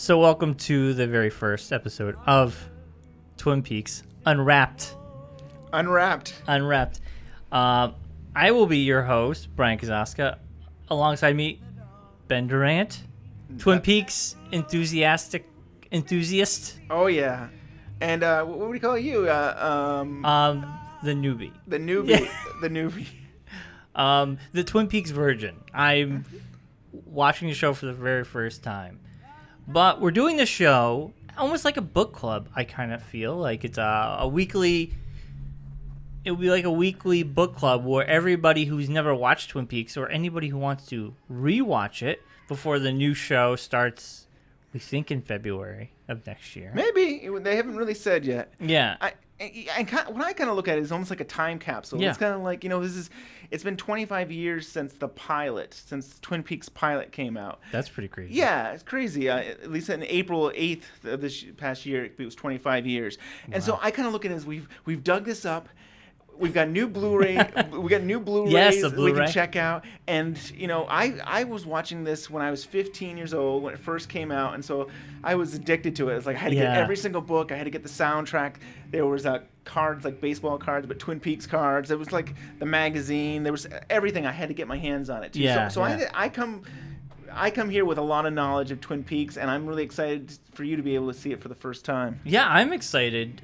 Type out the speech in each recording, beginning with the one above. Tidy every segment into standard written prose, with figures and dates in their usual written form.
So welcome to the very first episode of Twin Peaks Unwrapped. Unwrapped. I will be your host, Bryon alongside me, Ben Durant, Twin Peaks enthusiast. Oh yeah, and what do we call you? The newbie. The newbie. The newbie. The Twin Peaks virgin. I'm watching the show for the very first time. But we're doing the show almost like a book club, I kind of feel. Like it's a weekly... It would be like a weekly book club where everybody who's never watched Twin Peaks or anybody who wants to rewatch it before the new show starts, we think in February of next year. Maybe. They haven't really said yet. Yeah. What I kind of look at it is almost like a time capsule. Yeah. It's kind of like, it's been 25 years since since Twin Peaks pilot came out. That's pretty crazy. Yeah, it's crazy. At least on April 8th of this past year, it was 25 years. And so I kind of look at it as we've dug this up. We've got new Blu-ray. We got new Blu-rays Yes, the Blu-ray. we can check out. And I was watching this when I was 15 years old when it first came out, and so I was addicted to it. It's like I had to get every single book. I had to get the soundtrack. There was cards like baseball cards, but Twin Peaks cards. There was like the magazine. There was everything. I had to get my hands on it too. I come here with a lot of knowledge of Twin Peaks, and I'm really excited for you to be able to see it for the first time. Yeah, I'm excited.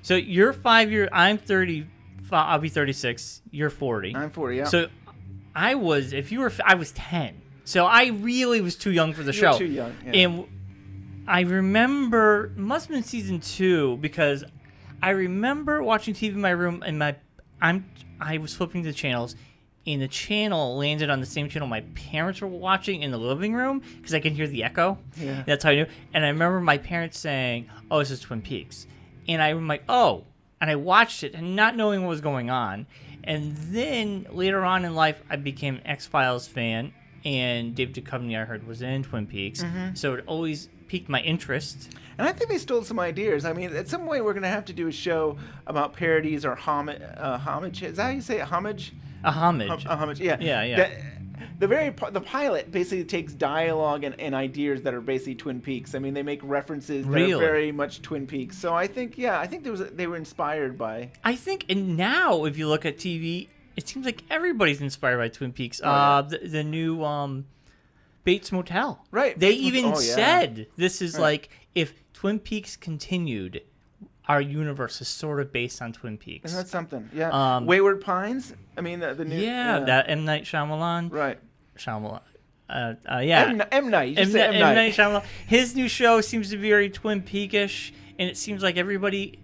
So you're 5 years. I'm 30. I'll be 36. You're 40. I'm 40. Yeah. So I was 10. So I really was too young for the show. You're too young. Yeah. And I remember it must have been season 2 because I remember watching TV in my room and I was flipping the channels. And the channel landed on the same channel my parents were watching in the living room because I can hear the echo. Yeah. That's how I knew. And I remember my parents saying, "Oh, this is Twin Peaks." And I'm like, oh. And I watched it and not knowing what was going on. And then later on in life, I became an X-Files fan. And David Duchovny, I heard, was in Twin Peaks. Mm-hmm. So it always piqued my interest. And I think they stole some ideas. I mean, at some way, we're going to have to do a show about parodies or homage. Is that how you say it? Homage? A homage. A homage, yeah. Yeah. The pilot basically takes dialogue and ideas that are basically Twin Peaks. I mean, they make references that are very much Twin Peaks. So I think they were inspired by. I think, and now if you look at TV, it seems like everybody's inspired by Twin Peaks. The new Bates Motel. Right. They even said this is like if Twin Peaks continued, our universe is sort of based on Twin Peaks. Isn't that something? Yeah. Wayward Pines. I mean, the new. Yeah, that M. Night Shyamalan. Right. Shyamalan. Yeah. M. Night. M. Night Shyamalan. His new show seems to be very Twin Peakish, and it seems like everybody.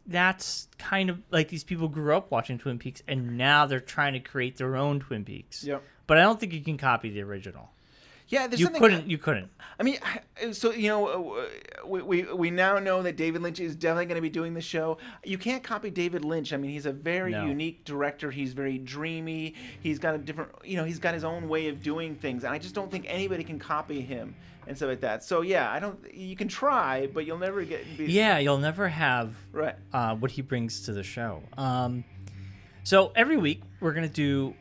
That's kind of like these people grew up watching Twin Peaks, and now they're trying to create their own Twin Peaks. Yep. But I don't think you can copy the original. Yeah, there's You couldn't. I mean, so we now know that David Lynch is definitely going to be doing the show. You can't copy David Lynch. I mean, he's a very unique director. He's very dreamy. He's got a different, he's got his own way of doing things, and I just don't think anybody can copy him and stuff like that. So yeah, you can try, but you'll never you'll never have what he brings to the show. So every week we're gonna do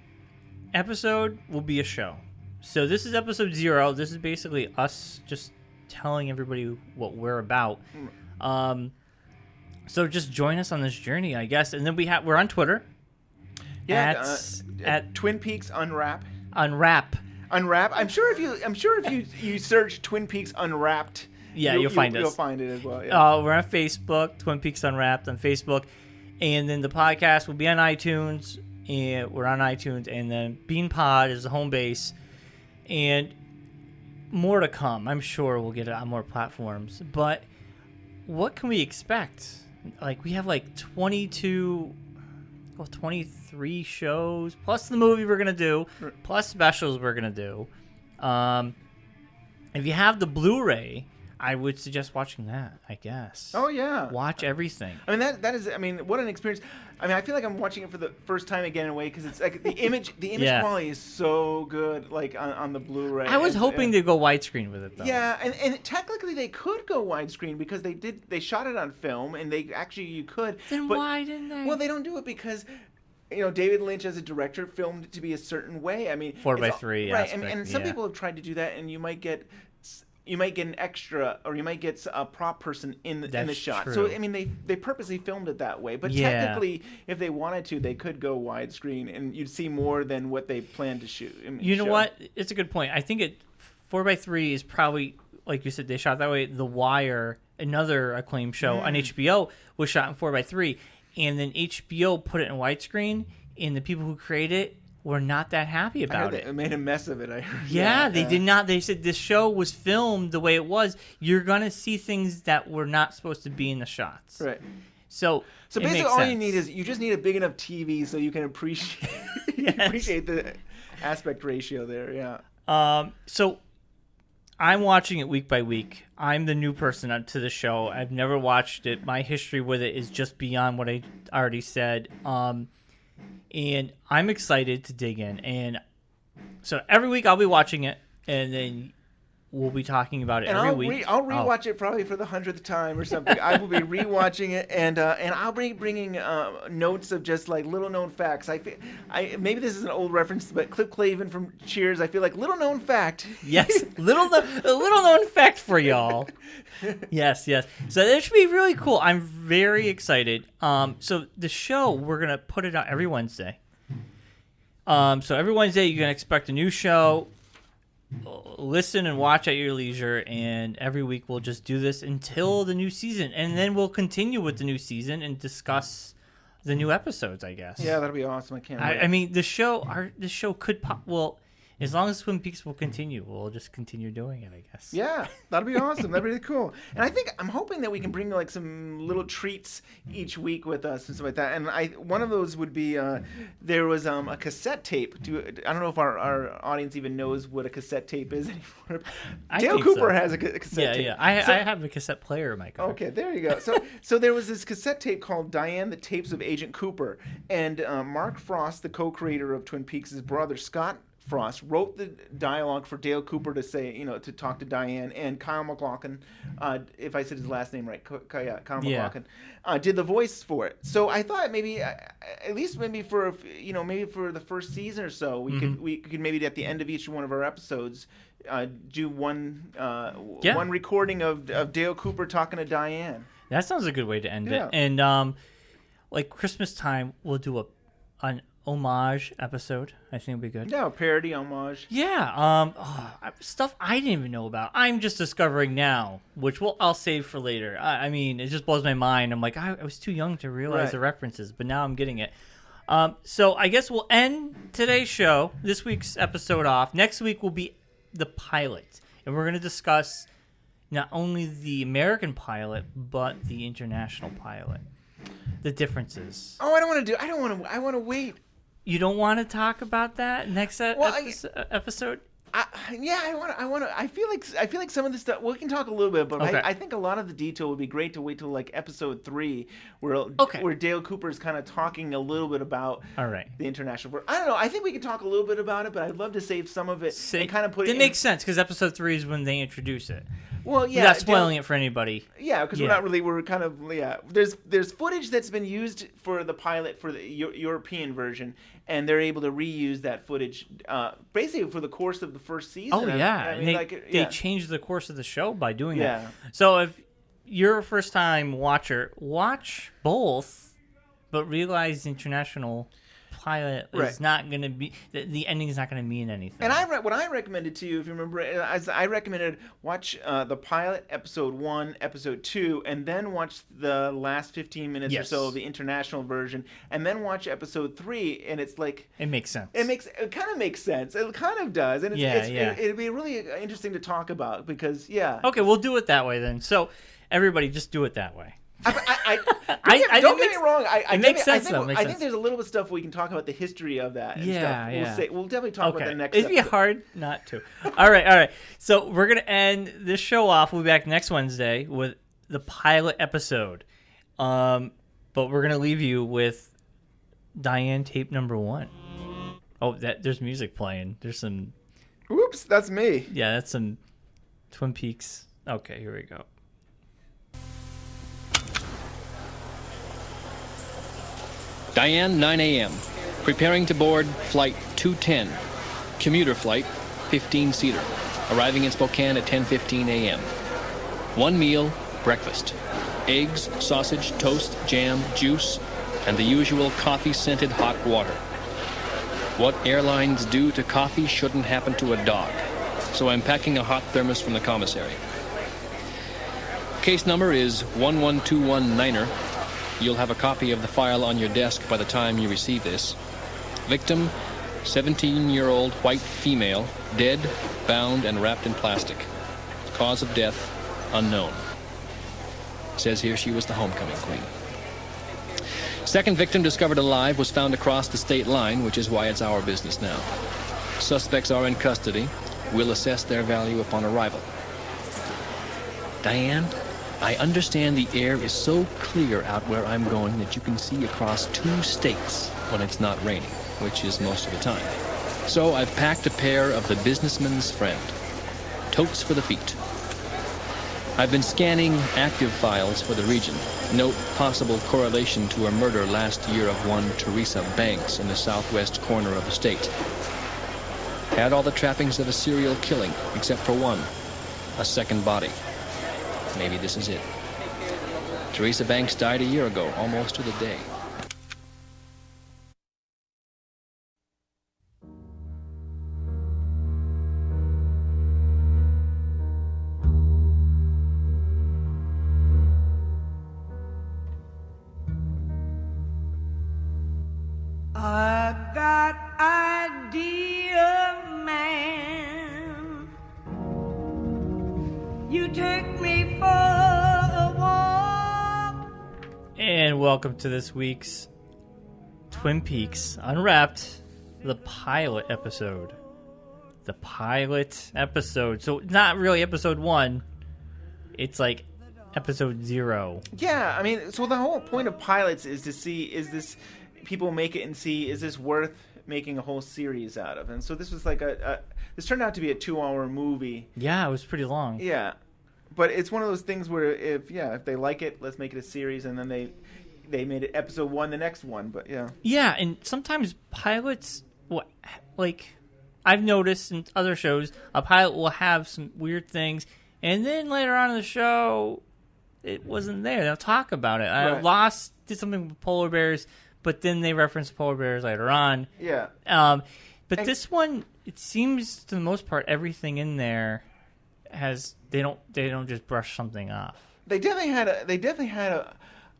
episode will be a show. So this is episode 0. This is basically us just telling everybody what we're about. So just join us on this journey, I guess. And then we're on Twitter. Yeah, at Twin Peaks Unwrap. Unwrap. I'm sure if you search Twin Peaks Unwrapped, you'll find us. You'll find it as well. Yeah. We're on Facebook, Twin Peaks Unwrapped on Facebook, and then the podcast will be on iTunes. And we're on iTunes, and then BeanPod is the home base. And more to come. I'm sure we'll get it on more platforms. But what can we expect? Like, we have like 23 shows, plus the movie we're going to do, plus specials we're going to do. If you have the Blu-ray, I would suggest watching that, I guess. Oh, yeah. Watch everything. I mean, that is, what an experience. I mean, I feel like I'm watching it for the first time again in a way because it's like the image quality is so good, like on the Blu-ray. I was hoping to go widescreen with it, though. Yeah, and technically they could go widescreen because they shot it on film and you could. Then why didn't they? Well, they don't do it because David Lynch as a director filmed it to be a certain way. I mean, 4:3, right? And some people have tried to do that, and you might get you might get an extra, or you might get a prop person in the shot. True. So I mean, they purposely filmed it that way. But technically, if they wanted to, they could go widescreen, and you'd see more than what they planned to shoot. You know what? It's a good point. I think 4x3 is probably, like you said, they shot that way. The Wire, another acclaimed show on HBO, was shot in 4x3, and then HBO put it in widescreen, and the people who created it were not that happy about it. They made a mess of it, I heard. Yeah, they did not. They said this show was filmed the way it was. You're going to see things that were not supposed to be in the shots. Right. So basically all you need is, you just need a big enough TV so you can appreciate appreciate the aspect ratio there, yeah. So I'm watching it week by week. I'm the new person to the show. I've never watched it. My history with it is just beyond what I already said. And I'm excited to dig in. And so every week I'll be watching it, and then we'll be talking about it every week. I'll rewatch it probably for the 100th time or something. I will be rewatching it, and I'll be bringing notes of just like little known facts. Maybe this is an old reference, but Clip Clavin from Cheers. I feel like little known fact. Yes, a little known fact for y'all. Yes. So that should be really cool. I'm very excited. So the show, we're gonna put it out every Wednesday. So every Wednesday you can expect a new show. Listen and watch at your leisure, and every week we'll just do this until the new season, and then we'll continue with the new season and discuss the new episodes, I guess. Yeah, that'll be awesome. I can't wait. I mean, the show could pop. Well, as long as Twin Peaks will continue, we'll just continue doing it, I guess. Yeah, that'll be awesome. That'd be really cool. And I'm hoping that we can bring like some little treats each week with us and stuff like that. And one of those would be there was a cassette tape. I don't know if our audience even knows what a cassette tape is anymore. Dale Cooper has a cassette tape. Yeah. I have a cassette player in my car. Okay, there you go. So there was this cassette tape called Diane, the Tapes of Agent Cooper. And Mark Frost, the co-creator of Twin Peaks' brother, Scott Frost, wrote the dialogue for Dale Cooper to say, to talk to Diane, and Kyle MacLachlan, if I said his last name right, Kyle MacLachlan, did the voice for it. So I thought maybe, at least maybe for the first season or so, we could maybe at the end of each one of our episodes do one recording of Dale Cooper talking to Diane. That sounds a good way to end it. And like Christmas time, we'll do an homage episode. I think would be good. Yeah, parody, homage. Yeah, stuff I didn't even know about. I'm just discovering now, which I'll save for later. I mean, it just blows my mind. I'm like, I was too young to realize the references, but now I'm getting it. So I guess we'll end today's show, this week's episode off. Next week will be the pilot, and we're going to discuss not only the American pilot, but the international pilot. The differences. Oh, I want to wait. You don't want to talk about that next episode? I want to. I feel like some of this stuff. We can talk a little bit, but okay. I think a lot of the detail would be great to wait till like episode 3, where Dale Cooper is kind of talking a little bit about the international world. I don't know. I think we can talk a little bit about it, but I'd love to save some of it and kind of put it. It makes sense because episode 3 is when they introduce it. Well, yeah, we're not spoiling it for anybody. Yeah, because we're kind of There's footage that's been used for the pilot for the European version, and they're able to reuse that footage basically for the course of the first season. Oh yeah, they changed the course of the show by doing that. So if you're a first time watcher, watch both, but realize the international pilot is not going to be, the ending is not going to mean anything. And what I recommended to you, if you remember, I recommended watch the pilot episode 1, episode 2, and then watch the last 15 minutes or so of the international version, and then watch episode 3, and it's like it makes sense. It kind of makes sense. It kind of does, and it'd be really interesting to talk about because Okay, we'll do it that way then. So everybody, just do it that way. Don't get me wrong. It makes sense, though. I think there's a little bit of stuff we can talk about the history of that. And stuff. We'll definitely talk about that next episode. It'd be hard not to. All right. So we're going to end this show off. We'll be back next Wednesday with the pilot episode. But we're going to leave you with Diane tape number 1. Oh, there's music playing. There's some... Oops, that's me. Yeah, that's some Twin Peaks. Okay, here we go. Diane, 9 a.m. Preparing to board Flight 210. Commuter flight, 15-seater. arriving in Spokane at 10:15 a.m. One meal, breakfast. Eggs, sausage, toast, jam, juice, and the usual coffee-scented hot water. What airlines do to coffee shouldn't happen to a dog, so I'm packing a hot thermos from the commissary. Case number is 11219er. You'll have a copy of the file on your desk by the time you receive this. Victim, 17-year-old white female, dead, bound, and wrapped in plastic. Cause of death, unknown. Says here she was the homecoming queen. Second victim discovered alive was found across the state line, which is why it's our business now. Suspects are in custody. We'll assess their value upon arrival. Diane, I understand the air is so clear out where I'm going that you can see across 2 states when it's not raining, which is most of the time. So I've packed a pair of the businessman's friend. Totes for the feet. I've been scanning active files for the region. Note possible correlation to a murder last year of one Teresa Banks in the southwest corner of the state. Had all the trappings of a serial killing, except for one, a second body. Maybe this is it. Teresa Banks died a year ago, almost to the day. I got idea, man. You take me for a walk. And welcome to this week's Twin Peaks Unwrapped, the pilot episode. The pilot episode. So not really episode 1. It's like episode 0. Yeah, I mean, so the whole point of pilots is to see, is this, people make it and see, is this worth making a whole series out of? And so this was like this turned out to be a 2-hour movie. Yeah, it was pretty long. Yeah. But it's one of those things where if they like it, let's make it a series, and then they made it episode 1, the next one, but yeah. Yeah, and sometimes pilots, like I've noticed in other shows, a pilot will have some weird things, and then later on in the show, it wasn't there. They'll talk about it. Right. Lost did something with polar bears, but then they reference polar bears later on. Yeah. But this one, it seems to the most part, everything in there has they don't just brush something off. They definitely had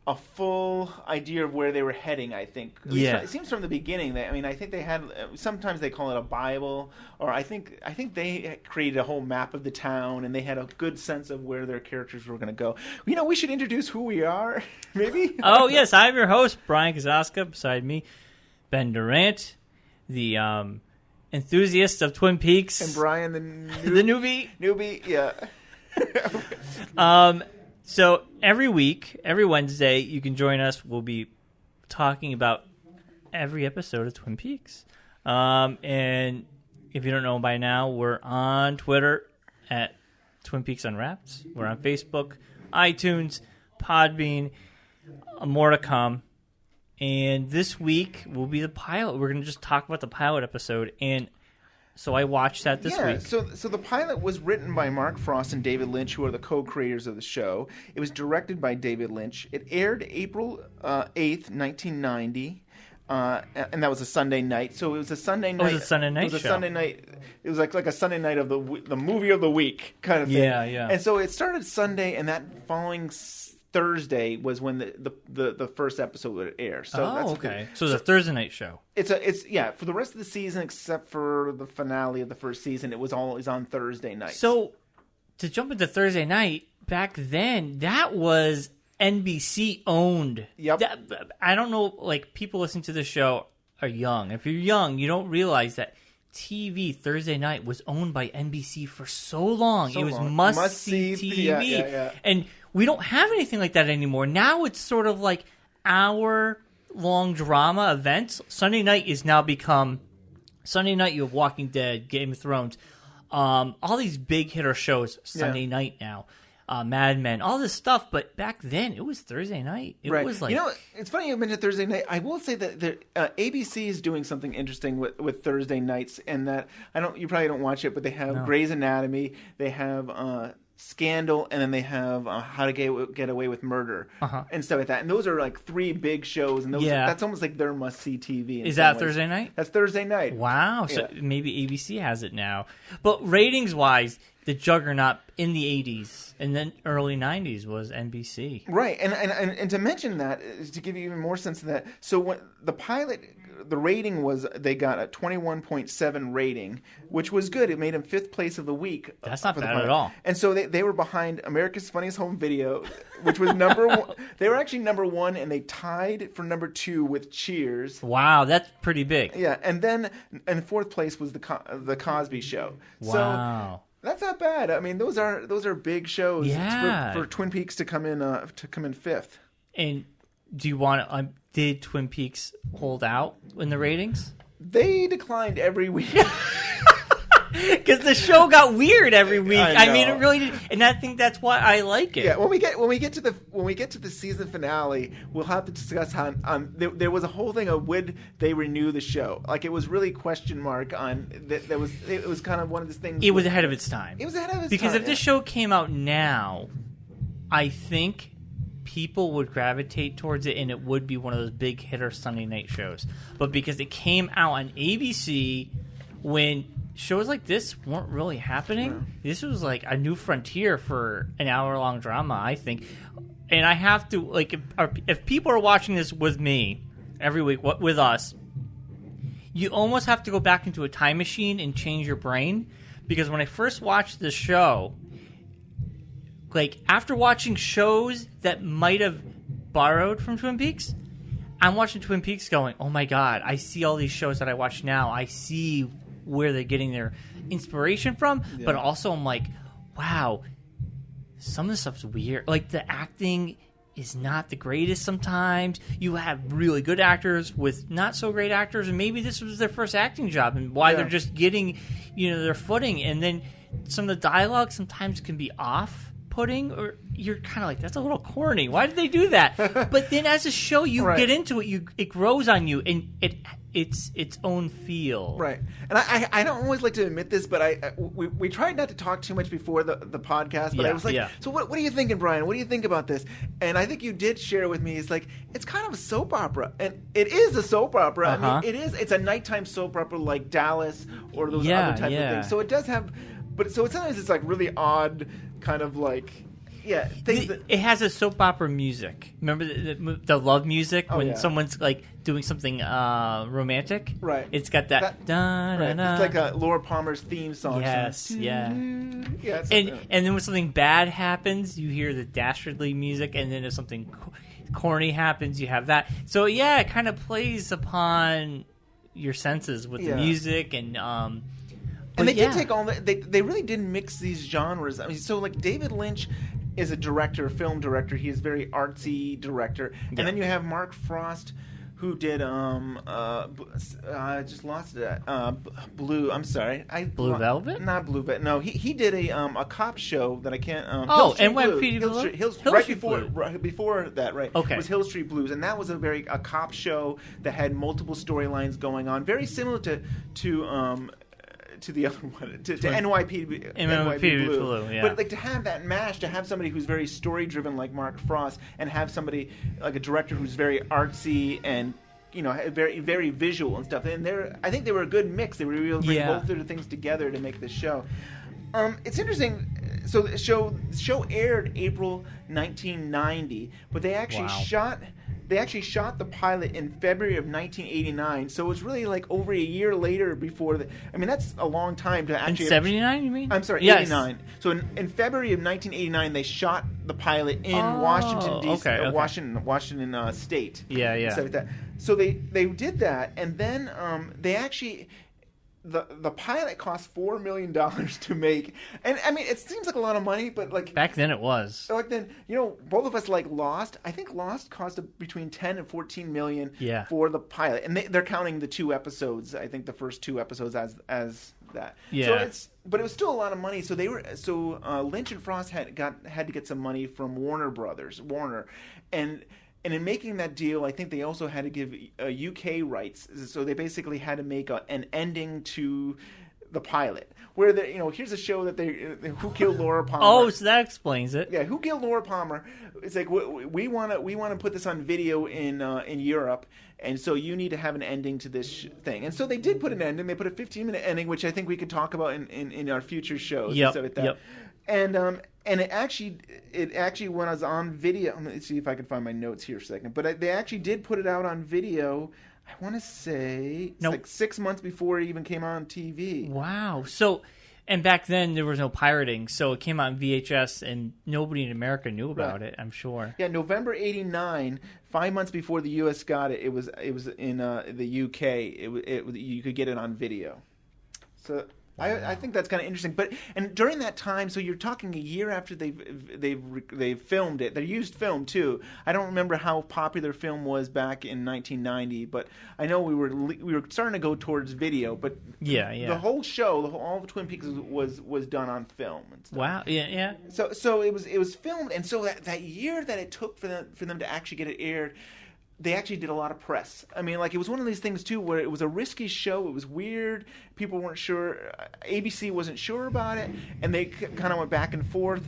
a full idea of where they were heading, I think. Yeah. It seems from the beginning. I think they had, sometimes they call it a Bible, or I think they created a whole map of the town, and they had a good sense of where their characters were going to go. You know, we should introduce who we are, maybe? Oh, yes, I'm your host, Bryon Kazaska. Beside me, Ben Durant, the enthusiast of Twin Peaks. And Bryon, the newbie. Newbie, yeah. So every week, every Wednesday, you can join us. We'll be talking about every episode of Twin Peaks. And if you don't know by now, we're on Twitter at Twin Peaks Unwrapped. We're on Facebook, iTunes, Podbean, more to come. And this week will be the pilot. We're going to just talk about the pilot episode. And so I watched that this week. So the pilot was written by Mark Frost and David Lynch, who are the co-creators of the show. It was directed by David Lynch. It aired April 8th, 1990, and that was a Sunday night. So it was a Sunday night. It was a Sunday night show. It was a Sunday night. It was like a Sunday night of the movie of the week kind of thing. Yeah, yeah. And so it started Sunday, and that following Thursday was when the first episode would air. So that's okay. So it's a Thursday night show. It's for the rest of the season, except for the finale of the first season, it was always on Thursday night. So to jump into Thursday night, back then that was NBC owned. Yep. I don't know, like, people listening to the show are young. If you're young, you don't realize that TV Thursday night was owned by NBC for so long. It was must-see TV. Yeah. And we don't have anything like that anymore. Now it's sort of like hour-long drama events. Sunday night is now become... Sunday night, you have Walking Dead, Game of Thrones. All these big hitter shows Sunday night now. Mad Men, all this stuff. But back then, it was Thursday night. It was like, it's funny you mentioned Thursday night. I will say that ABC is doing something interesting with Thursday nights, and that you probably don't watch it, but they have Grey's Anatomy, they have Scandal, and then they have How to Get Away with Murder and stuff like that. And those are like 3 big shows, and that's almost like their must-see TV. Is that Thursday night? That's Thursday night. Wow. So maybe ABC has it now. But ratings-wise, the juggernaut in the 80s and then early 90s was NBC. Right. And to mention that, to give you even more sense of that, so when the pilot... The rating was, they got a 21.7 rating, which was good. It made them 5th place of the week. That's not bad at all. And so they were behind America's Funniest Home Video, which was number 1. They were actually number 1, and they tied for number 2 with Cheers. Wow, that's pretty big. Yeah, and then in 4th place was the Cosby Show. Wow. So that's not bad. I mean, those are big shows. Yeah. For Twin Peaks to come in 5th. And do you want to? Did Twin Peaks hold out in the ratings? They declined every week. Because the show got weird every week. I mean, it really did, and I think that's why I like it. Yeah, when we get to the season finale, we'll have to discuss how there was a whole thing of would they renew the show? Like, it was really question mark on that. It was kind of one of those things. It was ahead of its time. It was ahead of its time. Because if this show came out now, I think people would gravitate towards it, and it would be one of those big hitter Sunday night shows. But because it came out on ABC when shows like this weren't really happening, this was like a new frontier for an hour-long drama, I think. And I have to, like, if people are watching this with me every week, with us, you almost have to go back into a time machine and change your brain. Because when I first watched the show, like, after watching shows that might have borrowed from Twin Peaks, I'm watching Twin Peaks going, oh my God, I see all these shows that I watch now. I see where they're getting their inspiration from. Yeah. But also I'm like, wow, some of the stuff's weird. Like, the acting is not the greatest sometimes. You have really good actors with not so great actors, and maybe this was their first acting job and why they're just getting, their footing. And then some of the dialogue sometimes can be off-putting, or you're kind of like, that's a little corny. Why did they do that? But then as a show, you get into it, it grows on you, and it's its own feel. Right. And I don't always like to admit this, but we tried not to talk too much before the podcast, but I was like, so what are you thinking, Bryan? What do you think about this? And I think you did share with me, it's like, it's kind of a soap opera. And it is a soap opera. I mean, it's a nighttime soap opera like Dallas or those other type of things. So it does have, but so sometimes it's like really odd kind of like, things it has a soap opera music. Remember the love music when someone's like doing something romantic? Right. It's got that. It's like a Laura Palmer's theme song. Yes, yeah. And then when something bad happens, you hear the dastardly music, and then if something corny happens, you have that. So it kind of plays upon your senses with the music and. And they did take all that. They really did mix these genres. I mean, so like David Lynch is a film director. He is a very artsy director. And then you have Mark Frost, who did I just lost it. Blue. I'm sorry. Blue Velvet? Not Blue Velvet. No, he did a cop show that I can't. Before that, right? Okay. It was Hill Street Blues, and that was a cop show that had multiple storylines going on, very similar to the other one, to NYPD Blue. Yeah. But like to have that mash, to have somebody who's very story driven like Mark Frost, and have somebody like a director who's very artsy and very very visual and stuff. And I think they were a good mix. They were able to bring both of the things together to make this show. It's interesting. So the show aired April 1990, but they actually shot the pilot in February of 1989, so it was really like over a year later before I mean, that's a long time to actually. In 79, you mean? I'm sorry, 89. So in February of 1989, they shot the pilot in Washington D.C., Washington State. Yeah. Stuff like that. So they did that, and then they actually. The pilot cost $4 million to make, and I mean it seems like a lot of money, but like back then it was. Like then, both of us like Lost. I think Lost cost between 10 and 14 million for the pilot, and they're counting the 2 episodes. I think the first 2 episodes as that. Yeah. But it was still a lot of money. So Lynch and Frost had to get some money from Warner, and in making that deal, I think they also had to give UK rights. So they basically had to make an ending to the pilot, where here's a show that who killed Laura Palmer. Oh, so that explains it. Yeah, who killed Laura Palmer? It's like we want to put this on video in Europe, and so you need to have an ending to this thing. And so they did put an ending. They put a 15-minute ending, which I think we could talk about in our future shows. Yep. And stuff like that. Yep. And it actually when I was on video, let me see if I can find my notes here a second. But they actually did put it out on video. I want to say it's like 6 months before it even came out on TV. Wow. So, and back then there was no pirating, so it came out in VHS, and nobody in America knew about it, I'm sure. Yeah, November '89, 5 months before the U.S. got it. It was in the U.K. You could get it on video. So. I think that's kind of interesting, and during that time, so you're talking a year after they've filmed it. They used film too. I don't remember how popular film was back in 1990, but I know we were starting to go towards video. But the whole show, all of Twin Peaks was done on film and stuff. Wow, yeah. So it was filmed, and so that year that it took for them to actually get it aired. They actually did a lot of press. I mean, it was one of these things, too, where it was a risky show. It was weird. People weren't sure. ABC wasn't sure about it, and they kind of went back and forth.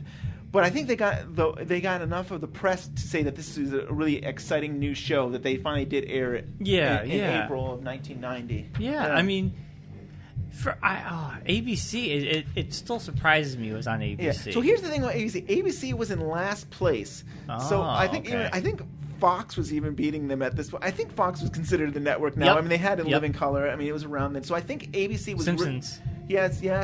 But I think they got enough of the press to say that this is a really exciting new show that they finally did air it in April of 1990. Yeah, I mean, for ABC, it still surprises me it was on ABC. Yeah. So here's the thing about ABC. ABC was in last place. So I think Fox was even beating them at this point. I think Fox was considered the network now. Yep. I mean, they had In Living Color. I mean, it was around then. So I think ABC was... Simpsons.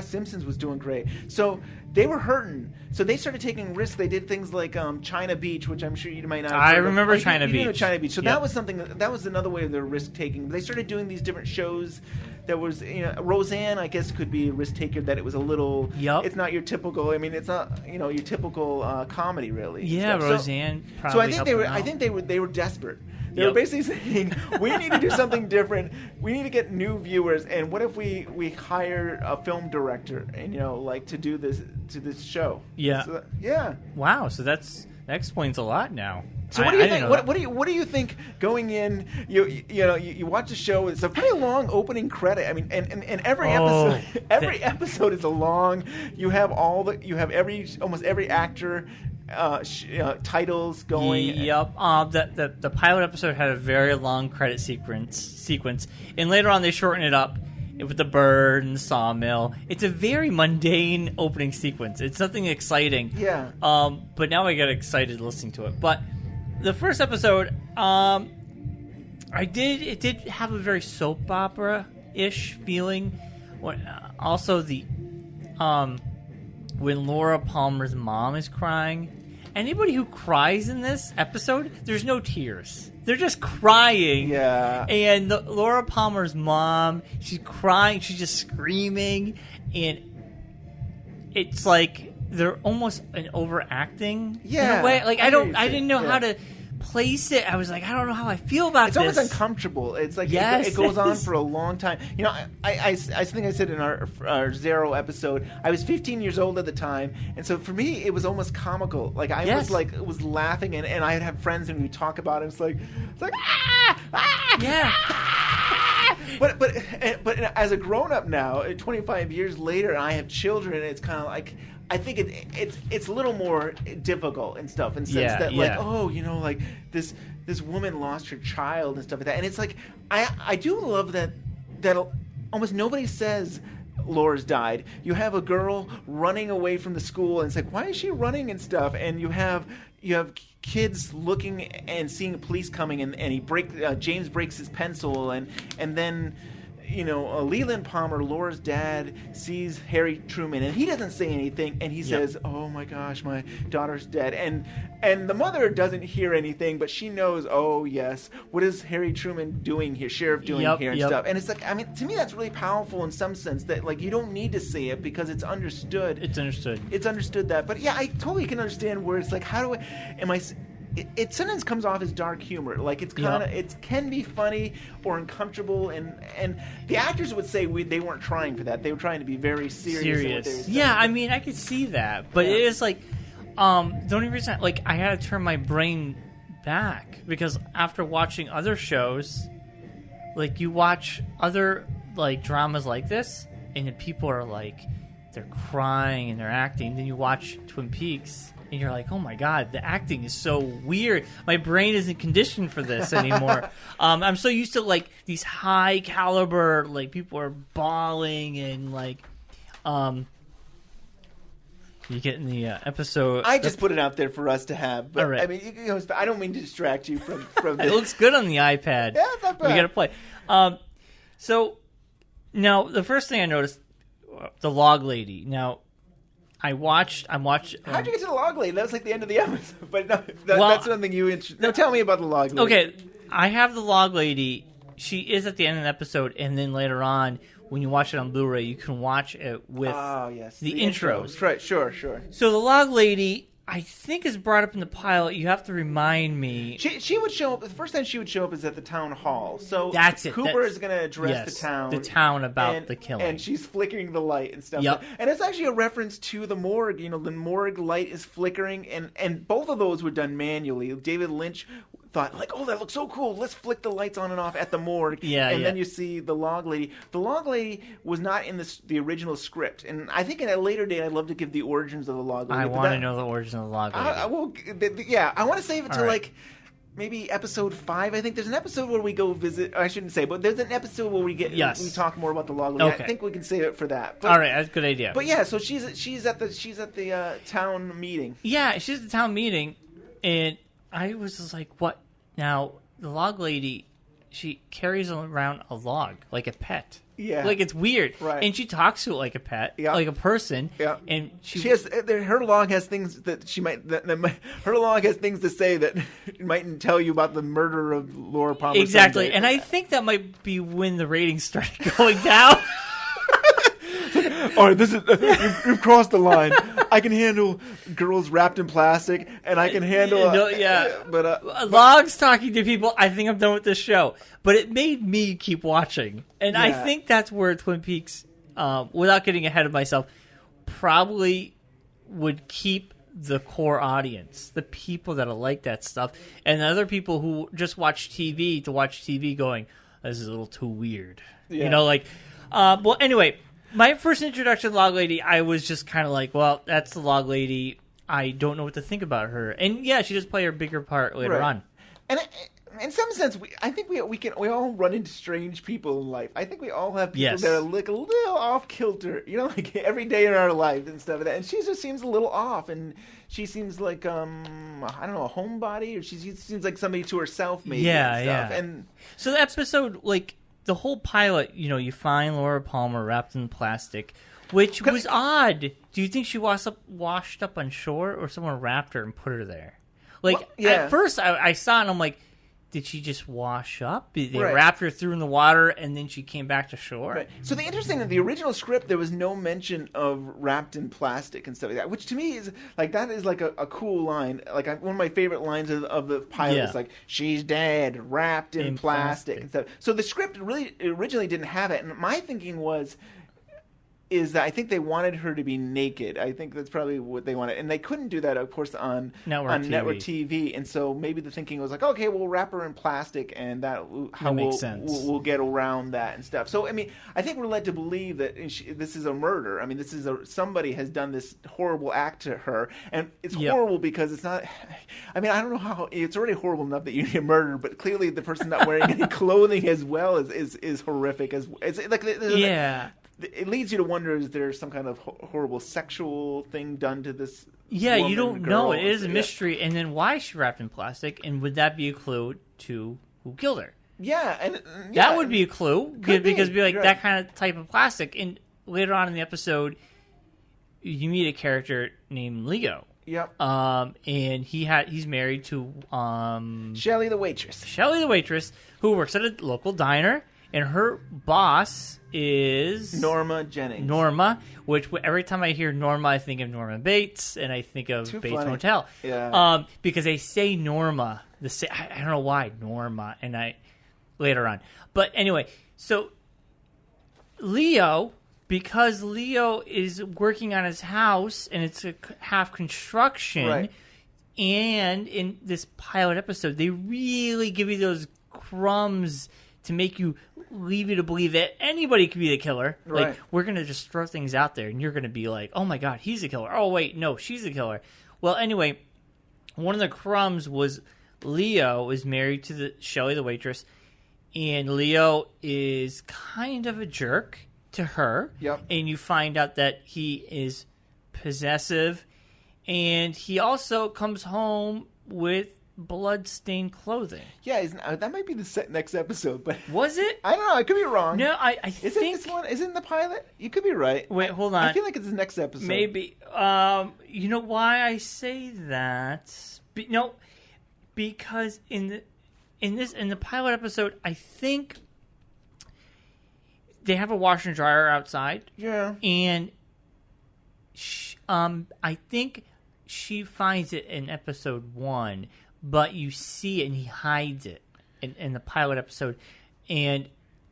Simpsons was doing great. So they were hurting. So they started taking risks. They did things like China Beach, which I'm sure you might not have heard of. remember China Beach. You know China Beach. So that was something... That was another way of their risk-taking. They started doing these different shows. There was, Roseanne, I guess, could be a risk taker. That it was a little. Yep. It's not your typical. I mean, it's not your typical comedy, really. Yeah, Roseanne. So I think they were desperate. They were basically saying, we need to do something different. We need to get new viewers. And what if we hire a film director and to do this show? Yeah. So, yeah. Wow. So that explains a lot now. So what do you think? What do you think going in? You watch the show. It's a pretty long opening credit. I mean, and every episode is a long. You have almost every actor. Titles going. Yep. The pilot episode had a very long credit sequence, and later on they shortened it up with the bird and the sawmill. It's a very mundane opening sequence. It's nothing exciting. Yeah. But now I get excited listening to it. But the first episode, it did have a very soap opera-ish feeling. Also when Laura Palmer's mom is crying. Anybody who cries in this episode, there's no tears. They're just crying. Yeah. And Laura Palmer's mom, she's crying, she's just screaming, and it's like they're almost an overacting in a way. Like I didn't know how to place it. I was like, I don't know how I feel about this. It's almost uncomfortable. It's like it goes on for a long time. I think I said in our Zero episode, I was 15 years old at the time, and so for me it was almost comical. Like I was laughing, and I'd have friends and we'd talk about it. It's like yeah. But as a grown up now, 25 years later, and I have children, it's kind of like. I think it's a little more difficult and stuff in the sense that this woman lost her child and stuff like that, and it's like I do love that almost nobody says Laura's died. You have a girl running away from the school, and it's like, why is she running and stuff? And you have kids looking and seeing police coming, and James breaks his pencil, and then. Leland Palmer, Laura's dad, sees Harry Truman, and he doesn't say anything, and he says, "Oh my gosh, my daughter's dead." And the mother doesn't hear anything, but she knows, oh yes, what is Harry Truman doing here, sheriff doing here and stuff. And it's like, I mean, to me that's really powerful in some sense that you don't need to say it because it's understood. It's understood. It's understood that. But yeah, I totally can understand where it's like, it sometimes comes off as dark humor. Like it's kind of it can be funny or uncomfortable, and the actors would say they weren't trying for that. They were trying to be very serious. In what they were saying. Yeah, I mean, I could see that, but it is like the only reason I had to turn my brain back because after watching other shows, like you watch other like dramas like this, and the people are like they're crying and they're acting. Then you watch Twin Peaks. And you're like, oh my god, the acting is so weird. My brain isn't conditioned for this anymore. I'm so used to like these high caliber, like people are bawling and like, you get in the episode. I just put it out there for us to have. But, all right. I mean, I don't mean to distract you from this. It looks good on the iPad. Yeah, it's not bad. We gotta play. So now the first thing I noticed, the log lady. Now. I'm watching. How'd you get to the log lady? That was like the end of the episode. But no, that's something you. No, tell me about the log lady. Okay, I have the log lady. She is at the end of the episode, and then later on, when you watch it on Blu-ray, you can watch it with the intros. Right, sure. So the log lady, I think, is brought up in the pilot. You have to remind me. She would show up. The first time she would show up is at the town hall. So that's it. Cooper is going to address the town about the killing, and she's flickering the light and stuff. Yep. And it's actually a reference to the morgue. You know, the morgue light is flickering, and both of those were done manually. David Lynch thought like, oh, that looks so cool. Let's flick the lights on and off at the morgue. And then you see the log lady. The log lady was not in the original script, and I think in a later date I'd love to give the origins of the log lady. I want to know the origin of the log lady. I want to save it to like maybe episode 5. I think there's an episode where we go visit. I shouldn't say, but there's an episode where we talk more about the log lady. Okay. I think we can save it for that. But, all right, that's a good idea. But yeah, so she's at the town meeting. Yeah, she's at the town meeting, and I was just like, what? Now the log lady, she carries around a log like a pet. Yeah, like it's weird. Right, and she talks to it like a pet, like a person. Yeah, and she has her log has things that she might. Her log has things to say that mightn't tell you about the murder of Laura Palmer. Exactly, Sunday. And I think that might be when the ratings started going down. All right, this is you've crossed the line. I can handle girls wrapped in plastic, and I can handle logs talking to people. I think I'm done with this show, but it made me keep watching, and I think that's where Twin Peaks, without getting ahead of myself, probably would keep the core audience, the people that like that stuff, and the other people who just watch TV to watch TV, going, "This is a little too weird," you know, like. Well, anyway. My first introduction to the log lady, I was just kind of like, well, that's the log lady. I don't know what to think about her. And yeah, she does play a bigger part later on. And in some sense, I think we all run into strange people in life. I think we all have people that are like a little off kilter, you know, like every day in our life and stuff like that. And she just seems a little off, and she seems like I don't know, a homebody, or she seems like somebody to herself, maybe. And stuff. And so the episode, like. The whole pilot, you know, you find Laura Palmer wrapped in plastic, which was odd. Do you think she washed up on shore, or someone wrapped her and put her there? Like, at first I saw it and I'm like, did she just wash up? They wrapped her through in the water and then she came back to shore? Right. So the interesting in the original script, there was no mention of wrapped in plastic and stuff like that, which to me is like, that is like a cool line. Like one of my favorite lines of the pilot is like, she's dead, wrapped in plastic and stuff. So the script really originally didn't have it. And my thinking is that I think they wanted her to be naked. I think that's probably what they wanted. And they couldn't do that, of course, on network TV. And so maybe the thinking was like, okay, we'll wrap her in plastic, and we'll get around that and stuff. So, I mean, I think we're led to believe that this is a murder. I mean, somebody has done this horrible act to her. And it's horrible because it's not... I mean, I don't know how... It's already horrible enough that you get murdered, but clearly the person not wearing any clothing as well is horrific. It leads you to wonder, is there some kind of horrible sexual thing done to this woman, you don't girl? know. It is a mystery. And then why is she wrapped in plastic? And would that be a clue to who killed her? Yeah. That would be a clue. Because it'd be like that kind of type of plastic. And later on in the episode, you meet a character named Leo. Yep. And he's married to... Shelley the waitress. Shelley the waitress, who works at a local diner. and her boss is Norma Jennings. Norma, which every time I hear Norma, I think of Norman Bates, and I think of Too Bates funny. Motel. Yeah. Because they say Norma. I don't know why Norma, and later on. But anyway, so Leo, because Leo is working on his house and it's a half construction, Right. and in this pilot episode, they really give you those crumbs to make you leave you to believe that anybody could be the killer. Right. Like, we're going to just throw things out there, and you're going to be like, oh my God, he's the killer. Oh, wait, no, she's the killer. Well, anyway, one of the crumbs was Leo is married to Shelley, the waitress, and Leo is kind of a jerk to her. Yep. And you find out that he is possessive, and he also comes home with blood-stained clothing. Yeah, that might be the next episode, but Was it? I don't know. I could be wrong. No, I Isn't think... this one? Isn't the pilot? You could be right. Wait, hold on. I feel like it's the next episode. Maybe. You know why I say that? No, because in the pilot episode, I think they have a washer and dryer outside, Yeah. and I think she finds it in episode 1, but you see it and he hides it in the pilot episode, and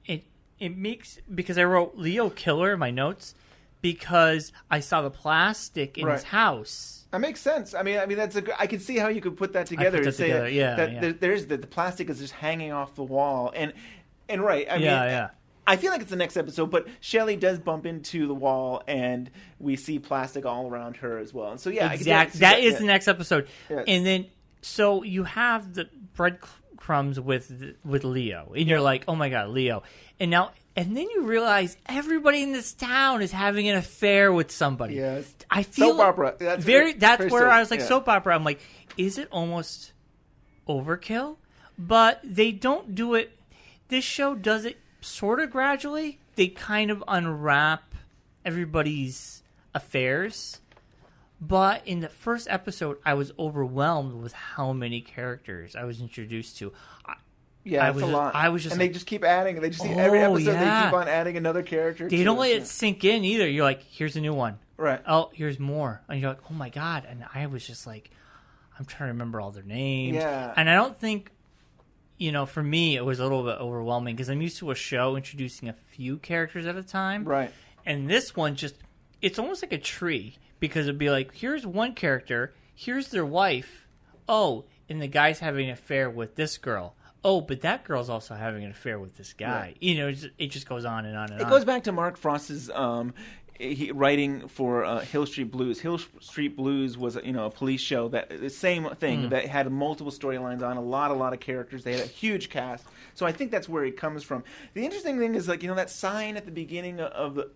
it makes, because I wrote Leo killer in my notes because I saw the plastic in his Right. house. That makes sense. I mean, that's I can see how you could put that together that and say together, yeah, that yeah. there's the plastic is just hanging off the wall, and right. I mean, Yeah. I feel like it's the next episode, but Shelley does bump into the wall, and we see plastic all around her as well. And so yeah, Exactly. That is the next episode. Yeah. And then, so you have the breadcrumbs with Leo, and you're like, oh my God, Leo. And then you realize everybody in this town is having an affair with somebody. Yes. I feel Soap opera. That's That's very where soap, I was like, yeah. soap opera. I'm like, is it almost overkill? But they don't do it. This show does it sort of gradually. They kind of unwrap everybody's affairs. But in the first episode, I was overwhelmed with how many characters I was introduced to. Yeah, I it's was a just- lot. I was just and they like- just keep adding. They just every Oh, episode yeah. they keep on adding another character. They to don't let it. it sink in either. You're like, here's a new one. Right. Oh, here's more. And you're like, oh my God. And I was just like, I'm trying to remember all their names. Yeah. And I don't think, for me, it was a little bit overwhelming because I'm used to a show introducing a few characters at a time. Right. And this one it's almost like a tree because it'd be like, here's one character, here's their wife. Oh, and the guy's having an affair with this girl. Oh, but that girl's also having an affair with this guy. Right. It just goes on and on and It on. goes back to Mark Frost's writing for Hill Street Blues. Hill Street Blues was a police show the same thing that had multiple storylines on a lot of characters. They had a huge cast, so I think that's where it comes from. The interesting thing is that sign at the beginning of the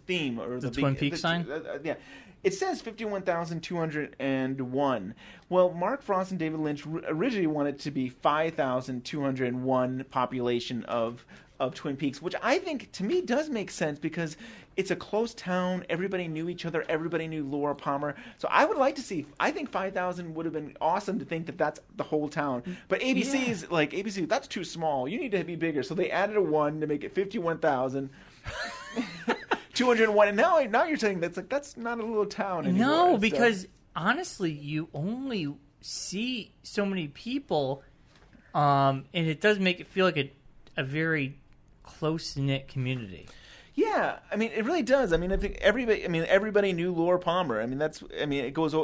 theme or The Twin Peaks sign? Yeah. It says 51,201. Well, Mark Frost and David Lynch originally wanted it to be 5,201 population of Twin Peaks, which I think, to me, does make sense because it's a close town. Everybody knew each other. Everybody knew Laura Palmer. So I would like to see, I think 5,000 would have been awesome to think that that's the whole town. But ABC's ABC, that's too small. You need to be bigger. So they added a 1 to make it 51,000. 201, and now you're saying that's not a little town anymore. No, so. because honestly, you only see so many people, and it does make it feel like a very close-knit community. Yeah, I mean, it really does. I mean, I think everybody knew Laura Palmer. It goes.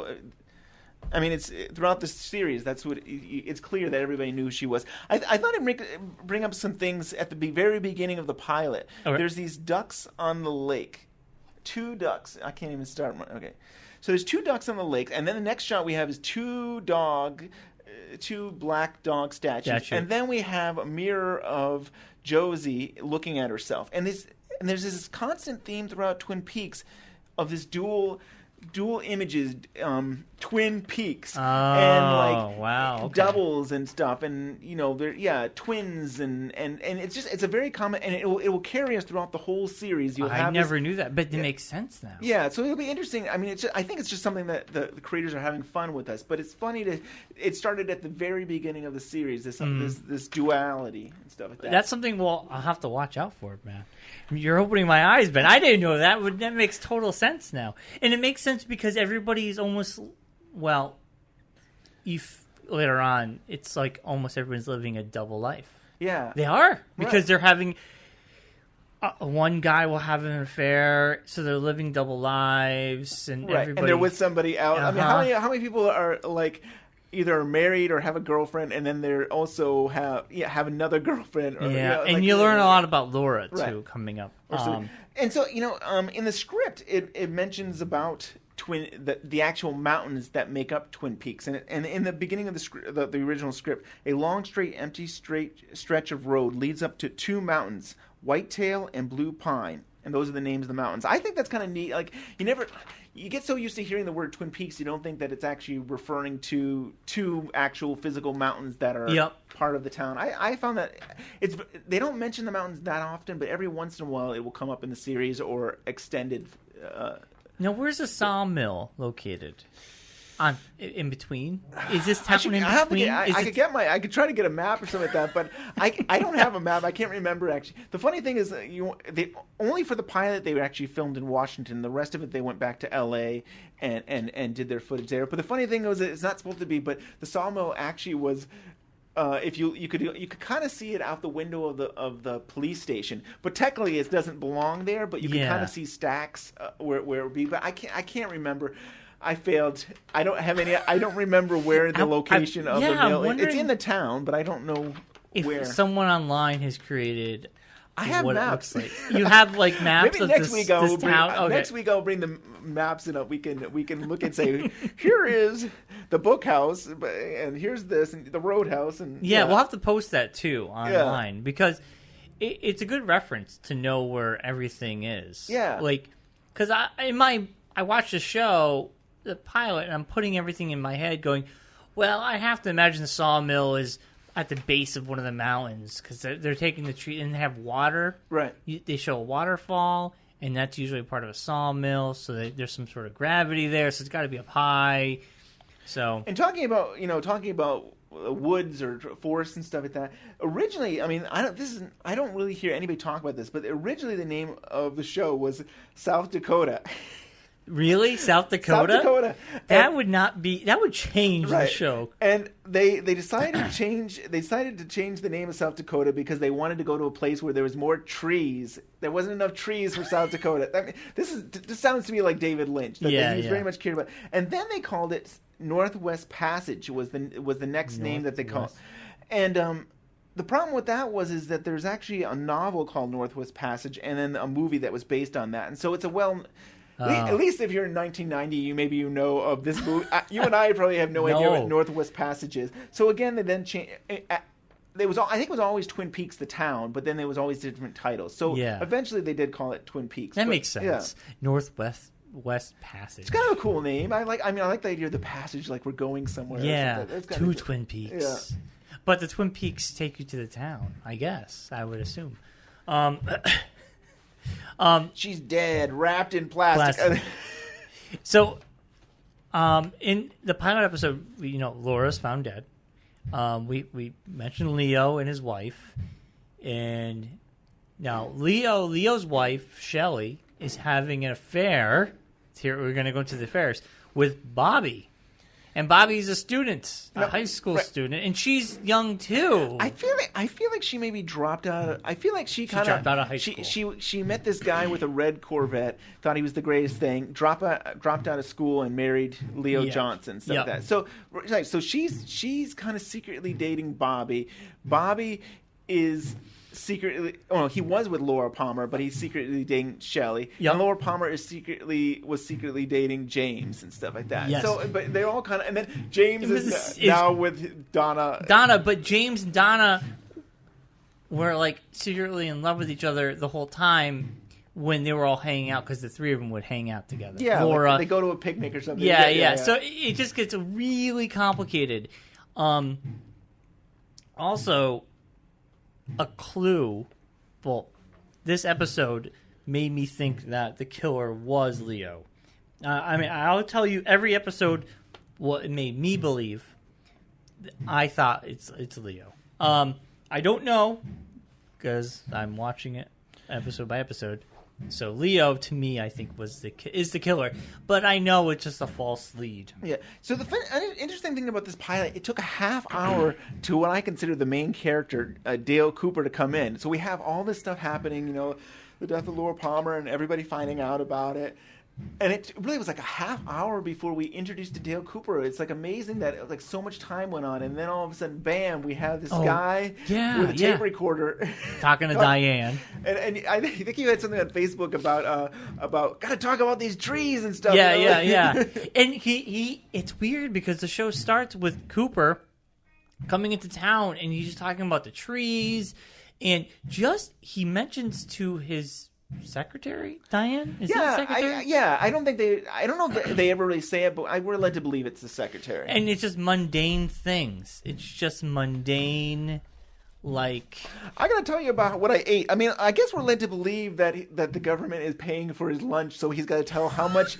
It's throughout the series. That's what it's clear that everybody knew who she was. I thought I'd bring up some things at the very beginning of the pilot. Okay. There's these ducks on the lake. 2 ducks. I can't even start. Okay, so there's 2 ducks on the lake, and then the next shot we have is 2 black dog statues, and then we have a mirror of Josie looking at herself, and there's this constant theme throughout Twin Peaks of this dual dual images, twin peaks, Oh, and wow. Okay. doubles and stuff, and twins, and it's a very common, and it will carry us throughout the whole series. I never knew that, but it makes sense now. Yeah, so it'll be interesting. I mean, I think it's just something that the creators are having fun with us. But it's funny it started at the very beginning of the series, this duality and stuff like that. That's something I'll have to watch out for, man. You're opening my eyes, Ben. I didn't know that. That makes total sense now. And it makes sense because everybody's almost, later on, it's like almost everyone's living a double life. Yeah. They are. Because they're having... one guy will have an affair, so they're living double lives, and everybody... and they're with somebody else. Uh-huh. I mean, how many people are like either married or have a girlfriend, and then they're also have another girlfriend? Or, and you learn a lot about Laura too coming up. And so in the script, it mentions about the actual mountains that make up Twin Peaks, and in the beginning of the original script, a long, straight stretch of road leads up to two mountains, Whitetail and Blue Pine, and those are the names of the mountains. I think that's kind of neat. Like you get so used to hearing the word Twin Peaks, you don't think that it's actually referring to two actual physical mountains that are part of the town. I found that they don't mention the mountains that often, but every once in a while it will come up in the series or extended. Now, where's the sawmill located? In between? Is this town in between? I could try to get a map or something like that, but I don't have a map. I can't remember actually. The funny thing is, only for the pilot they actually filmed in Washington. The rest of it they went back to L.A. and did their footage there. But the funny thing was, it's not supposed to be. But the sawmill actually was. If you could kind of see it out the window of the police station, but technically it doesn't belong there. But you can kind of see stacks where it would be. But I can't remember. I failed. I don't remember where the location of the mill. It's in the town, but I don't know where. If someone online has created. I have what maps. It looks like. You have like maps of this town. Next week I'll bring the maps and we can look and say, here is the bookhouse, and here's this and the roadhouse, and we'll have to post that too online because it's a good reference to know where everything is. Yeah, like because I watched the show, the pilot, and I'm putting everything in my head, going, well, I have to imagine the sawmill is at the base of one of the mountains because they're taking the tree and they have water. Right. They show a waterfall, and that's usually part of a sawmill, so there's some sort of gravity there, so it's got to be up high. So. And talking about woods or forests and stuff like that. Originally, I mean, I don't really hear anybody talk about this, but originally the name of the show was South Dakota. Really? South Dakota? South Dakota. That would change the show. And they decided to change the name of South Dakota because they wanted to go to a place where there was more trees. There wasn't enough trees for South Dakota. This sounds to me like David Lynch. He was very much cared about. And then they called it Northwest Passage was the next name that they called. And the problem with that is that there's actually a novel called Northwest Passage and then a movie that was based on that. And so it's at least if you're in 1990, maybe you know of this movie. You and I probably have no idea what Northwest Passage is. So again, they then changed. I think it was always Twin Peaks, the town, but then there was always different titles. So eventually they did call it Twin Peaks. That makes sense. Yeah. Northwest Passage. It's kind of a cool name. I like the idea of the passage, like we're going somewhere. Yeah, to Twin Peaks. Yeah. But the Twin Peaks take you to the town, I guess. I would assume. She's dead, wrapped in plastic. So, in the pilot episode, Laura's found dead. We mentioned Leo and his wife, and now Leo's wife Shelley is having an affair. Here we're going to go to the affairs with Bobby. And Bobby's a student, a high school student, and she's young too. I feel like she maybe dropped out. I feel like she kind of dropped out of high school. She met this guy with a red Corvette, thought he was the greatest thing, dropped out of school and married Leo Johnson, stuff like that. So she's kind of secretly dating Bobby. Bobby is secretly, he was with Laura Palmer, but he's secretly dating Shelley. Yep. And Laura Palmer was secretly dating James and stuff like that. Yes. So, but they're all kind of, and then James is now with Donna. But James and Donna were like secretly in love with each other the whole time, when they were all hanging out, because the three of them would hang out together. Yeah, Laura, like they go to a picnic or something. Yeah. So it just gets really complicated. Also, a clue. Well, this episode made me think that the killer was Leo. I mean, I'll tell you every episode what it made me believe. I thought it's Leo. I don't know because I'm watching it episode by episode. So Leo, to me, I think is the killer, but I know it's just a false lead. Yeah. So the interesting thing about this pilot, it took a half hour to what I consider the main character, Dale Cooper, to come in. So we have all this stuff happening, the death of Laura Palmer and everybody finding out about it. And it really was like a half hour before we introduced to Dale Cooper. It's like amazing that like so much time went on, and then all of a sudden, bam, we have this guy with a tape recorder talking to Diane. And I think you had something on Facebook about gotta talk about these trees and stuff. Yeah. And he it's weird because the show starts with Cooper coming into town, and he's just talking about the trees, and he mentions to his secretary, Diane? Is it secretary? I don't know if they ever really say it, but we're led to believe it's the secretary. And it's just mundane things. It's just mundane, like... I gotta tell you about what I ate. I mean, I guess we're led to believe that the government is paying for his lunch, so he's got to tell how much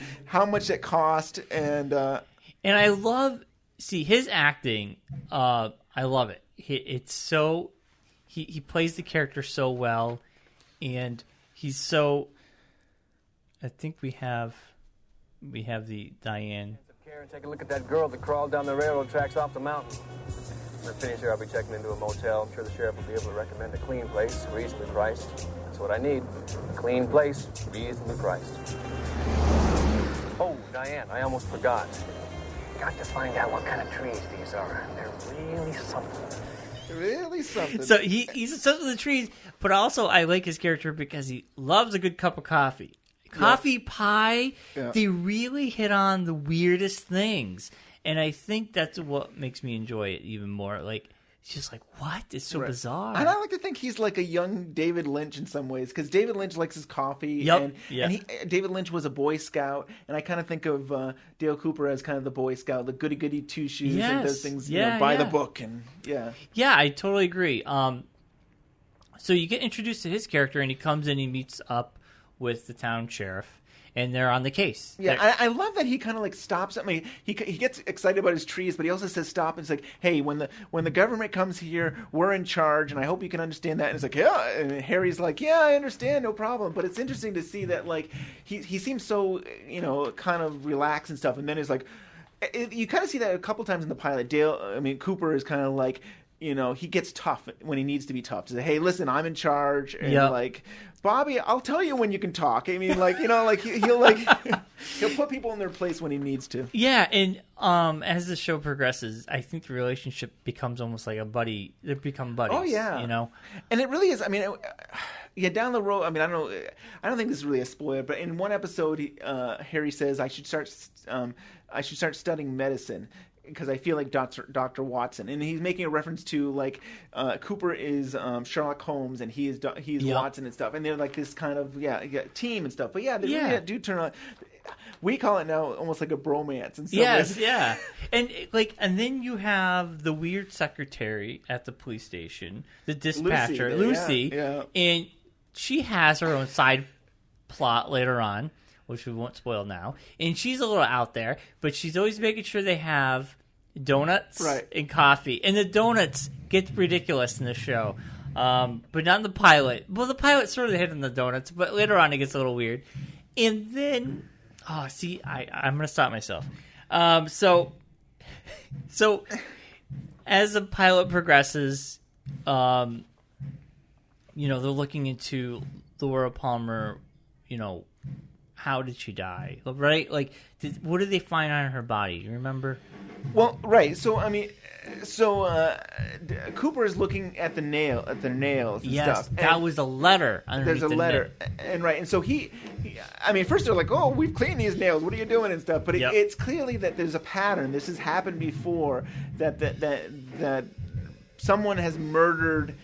it cost, and I love... See, his acting, I love it. It's so... He plays the character so well, and... He's so. I think we have the Diane. Take a look at that girl that crawled down the railroad tracks off the mountain. When I finish here, I'll be checking into a motel. I'm sure the sheriff will be able to recommend a clean place, reasonably priced. That's what I need. A clean place, reasonably priced. Oh, Diane, I almost forgot. Got to find out what kind of trees these are. They're really something. Really something. So he's obsessed with the trees, but also I like his character because he loves a good cup of coffee. Coffee pie, they really hit on the weirdest things. And I think that's what makes me enjoy it even more. Like, it's just like, what? It's so bizarre. And I like to think he's like a young David Lynch in some ways, because David Lynch likes his coffee. Yep. And David Lynch was a Boy Scout, and I kind of think of Dale Cooper as kind of the Boy Scout, the goody-goody two-shoes, and does things by the book. And Yeah, I totally agree. So you get introduced to his character, and he comes in, he meets up with the town sheriff. And they're on the case. Yeah, I love that he kind of like stops. I mean, he gets excited about his trees, but he also says stop. And it's like, hey, when the government comes here, we're in charge, and I hope you can understand that. And it's like, yeah. And Harry's like, yeah, I understand, no problem. But it's interesting to see that like he seems so kind of relaxed and stuff, and then it's like, you kind of see that a couple times in the pilot. Cooper is kind of like, he gets tough when he needs to be tough. To say, hey, listen, I'm in charge, and like, Bobby, I'll tell you when you can talk. I mean, like, he'll put people in their place when he needs to. Yeah, and as the show progresses, I think the relationship becomes almost like a buddy. They become buddies. Oh yeah, and it really is. I mean, down the road. I mean, I don't think this is really a spoiler, but in one episode, Harry says I should start studying medicine, because I feel like Dr. Watson, and he's making a reference to like Cooper is Sherlock Holmes and he is Watson and stuff, and they're like this kind of team and stuff. But they really do turn on. We call it now almost like a bromance and stuff. Yes, yeah, and then you have the weird secretary at the police station, the dispatcher, Lucy, and she has her own side plot later on, which we won't spoil now. And she's a little out there, but she's always making sure they have donuts and coffee. And the donuts get ridiculous in the show, but not in the pilot. Well, the pilot sort of hit on the donuts, but later on it gets a little weird. And then, I'm going to stop myself. So as the pilot progresses, they're looking into Laura Palmer, how did she die? Right? Like, what did they find on her body? Do you remember? Well, right. So I mean, Cooper is looking at their nails and stuff. And that was a letter. There's a letter, and so he, first they're like, "Oh, we've cleaned these nails. What are you doing?" and stuff. But it's clearly that there's a pattern. This has happened before. That someone has murdered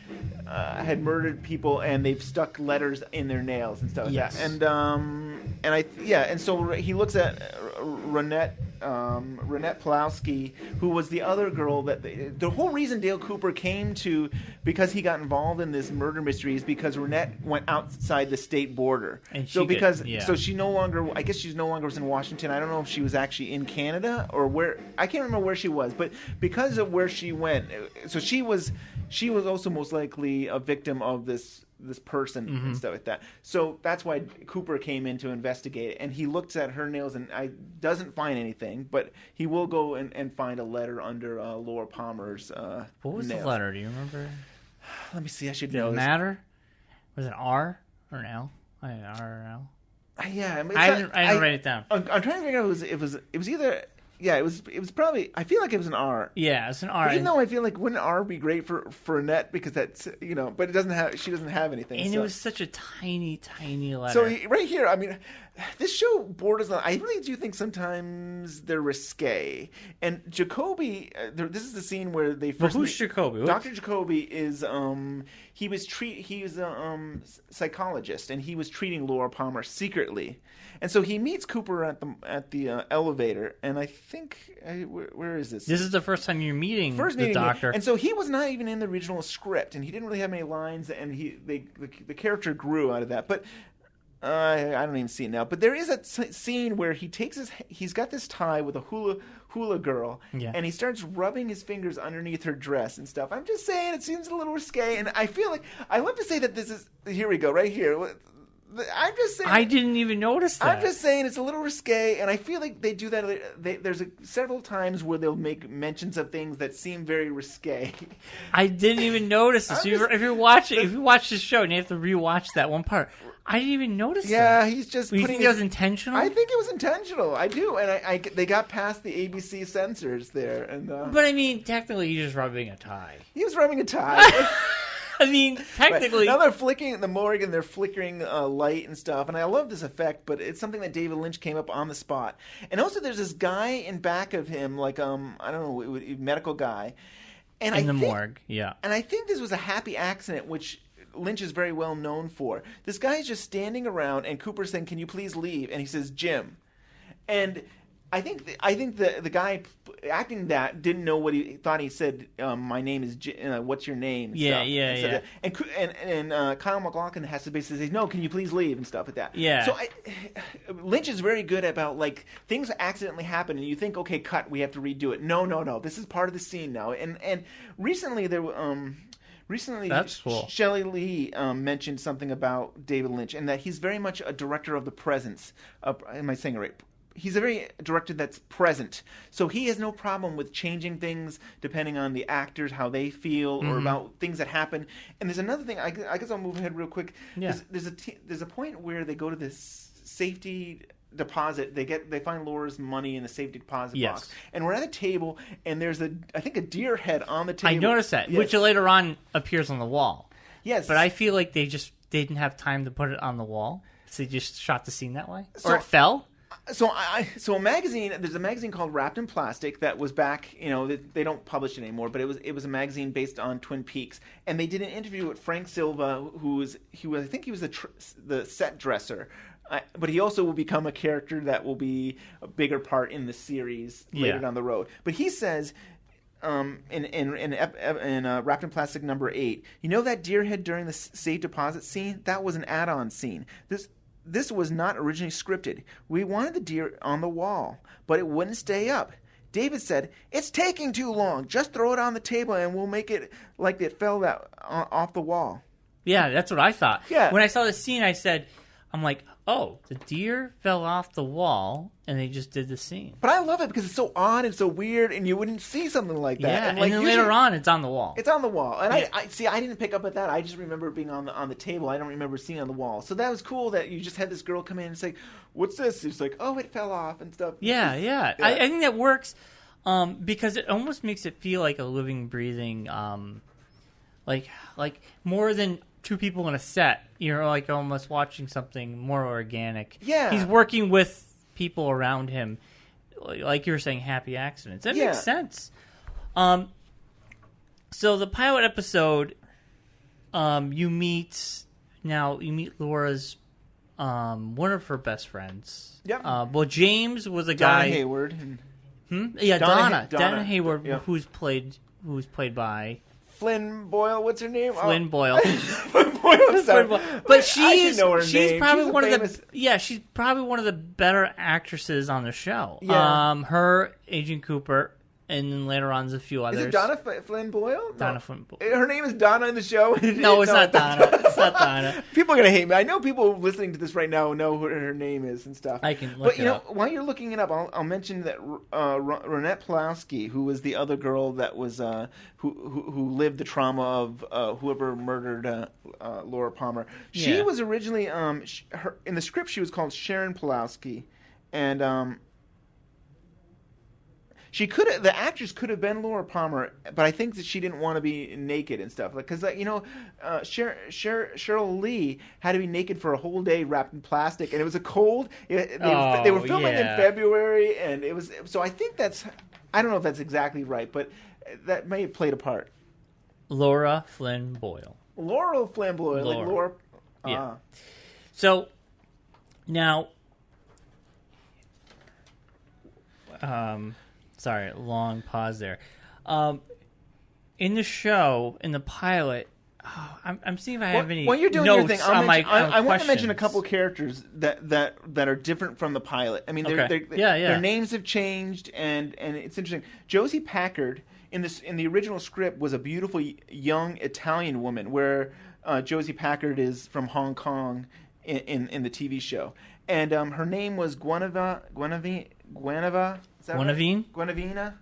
had murdered people, and they've stuck letters in their nails and stuff like Yes. that. And so he looks at Rinette Pulowski, who was the other girl that the whole reason Dale Cooper came to, because he got involved in this murder mystery, is because Rinette went outside the state border. And so because yeah. so she no longer, I guess she's no longer was in Washington. I don't know if she was actually in Canada or where. I can't remember where she was, but because of where she went, so she was also most likely a victim of this person and stuff like that. So that's why Cooper came in to investigate it, and he looks at her nails and doesn't find anything, but he will go and find a letter under Laura Palmer's What was nails. the letter? Do you remember? Let me see. I should Did know it this. matter? Was it R or an L? I had R or L. Yeah, I mean, I didn't write it down. I'm trying to figure out it was either. Yeah, it was probably. I feel like it was an R. Yeah, it's an R. But even though I feel like wouldn't R be great for Annette, because that's, but it doesn't have. She doesn't have anything. And so. it was such a tiny, tiny letter. So right here, I mean, this show borders on. I really do think sometimes they're risque. And Jacoby, this is the scene where they first. Who's Jacoby? Dr. Jacoby is he was a psychologist, and he was treating Laura Palmer secretly. And so he meets Cooper at the elevator, and I think where is this? This is the first time you're meeting the doctor. And so he was not even in the original script, and he didn't really have any lines, and the character grew out of that. But I don't even see it now. But there is a scene where he's got this tie with a hula girl, and he starts rubbing his fingers underneath her dress and stuff. I'm just saying, it seems a little risque, and I feel like I love to say that this is. Here we go, right here. I'm just saying. I didn't even notice that. I'm just saying it's a little risque, and I feel like they do that. There's several times where they'll make mentions of things that seem very risque. I didn't even notice this. If you watch this show and you have to rewatch that one part, I didn't even notice that. Yeah, he's just. You think it was intentional? I think it was intentional. I do, and they got past the ABC censors there, and. But I mean, technically, he's just rubbing a tie. He was rubbing a tie. I mean, technically. Right. Now they're flicking the morgue and they're flickering light and stuff, and I love this effect, but it's something that David Lynch came up on the spot. And also, there's this guy in back of him, like I don't know, medical guy, and in the morgue, yeah. And I think this was a happy accident, which Lynch is very well known for. This guy is just standing around, and Cooper's saying, "Can you please leave?" And he says, "Jim," and I think the guy acting that didn't know what he thought. He said, "My name is what's your name?" And yeah. And Kyle MacLachlan has to basically say, "No, can you please leave?" and stuff like that. Yeah. So Lynch is very good about, like, things accidentally happen and you think, okay, cut, we have to redo it. No, this is part of the scene now. And recently there That's cool. Shelley Lee mentioned something about David Lynch, and that he's very much a director of the presence. Am I saying it right? He's a very director that's present. So he has no problem with changing things depending on the actors, how they feel, or about things that happen. And there's another thing. I guess I'll move ahead real quick. Yeah. There's a point where they go to this safety deposit. They find Laura's money in the safety deposit box. And we're at a table, and there's I think a deer head on the table. I noticed that, which later on appears on the wall. Yes. But I feel like they didn't have time to put it on the wall, so they just shot the scene that way. Or it fell. So a magazine. There's a magazine called Wrapped in Plastic that was back. They don't publish it anymore, but it was a magazine based on Twin Peaks, and they did an interview with Frank Silva, I think he was the set dresser, but he also will become a character that will be a bigger part in the series later down the road. But he says. In Wrapped in Plastic number 8, that deer head during the safe deposit scene? That was an add-on scene. This was not originally scripted. We wanted the deer on the wall, but it wouldn't stay up. David said, "It's taking too long. Just throw it on the table and we'll make it like it fell off the wall." Yeah, that's what I thought. Yeah. When I saw the scene, I'm like, oh, the deer fell off the wall, and they just did the scene. But I love it because it's so odd and so weird, and you wouldn't see something like that. Yeah, and then later on, it's on the wall. It's on the wall. And I didn't pick up at that. I just remember it being on the table. I don't remember seeing it on the wall. So that was cool that you just had this girl come in and say, "What's this?" It's like, "Oh, it fell off," and stuff. Yeah. I think that works because it almost makes it feel like a living, breathing, like more than two people in a set. You're like almost watching something more organic. Yeah. He's working with people around him, like you were saying, happy accidents. That makes sense. So the pilot episode you meet Laura's one of her best friends. Yep. Well, James was a Donna guy. Hayward. And Yeah, Donna Hayward, yeah. who's played by Flynn Boyle. What's her name? Flynn Boyle. Flynn Boyle. Sorry. But I should know her she's name. probably She's one famous... of the she's probably one of the better actresses on the show. Yeah. Her, Agent Cooper, and then later on there's a few others. Is it Donna Flynn Boyle? No. Donna Flynn Boyle. Her name is Donna in the show? No, it's not Donna. It's not Donna. People are going to hate me. I know people listening to this right now know what her name is and stuff. I can look it up. While you're looking it up, I'll mention that Ronette Pulaski, who was the other girl that was who lived the trauma of whoever murdered Laura Palmer. She was originally in the script she was called Sharon Pulaski, and the actress could have been Laura Palmer, but I think that she didn't want to be naked and stuff. Because Cheryl Lee had to be naked for a whole day wrapped in plastic, and it was a cold. They were filming in February, and it was. So I think I don't know if that's exactly right, but that may have played a part. Laura Flynn Boyle. Laura Flynn Boyle, like Laura. Yeah. So now, sorry, long pause there. In the show, in the pilot, I'm seeing if I have any When you're doing notes your thing, I want to mention a questions. couple characters that are different from the pilot. I mean, Okay. their names have changed, and it's interesting. Josie Packard in the original script was a beautiful young Italian woman, where Josie Packard is from Hong Kong in the TV show, and her name was Guinevere. Guinevere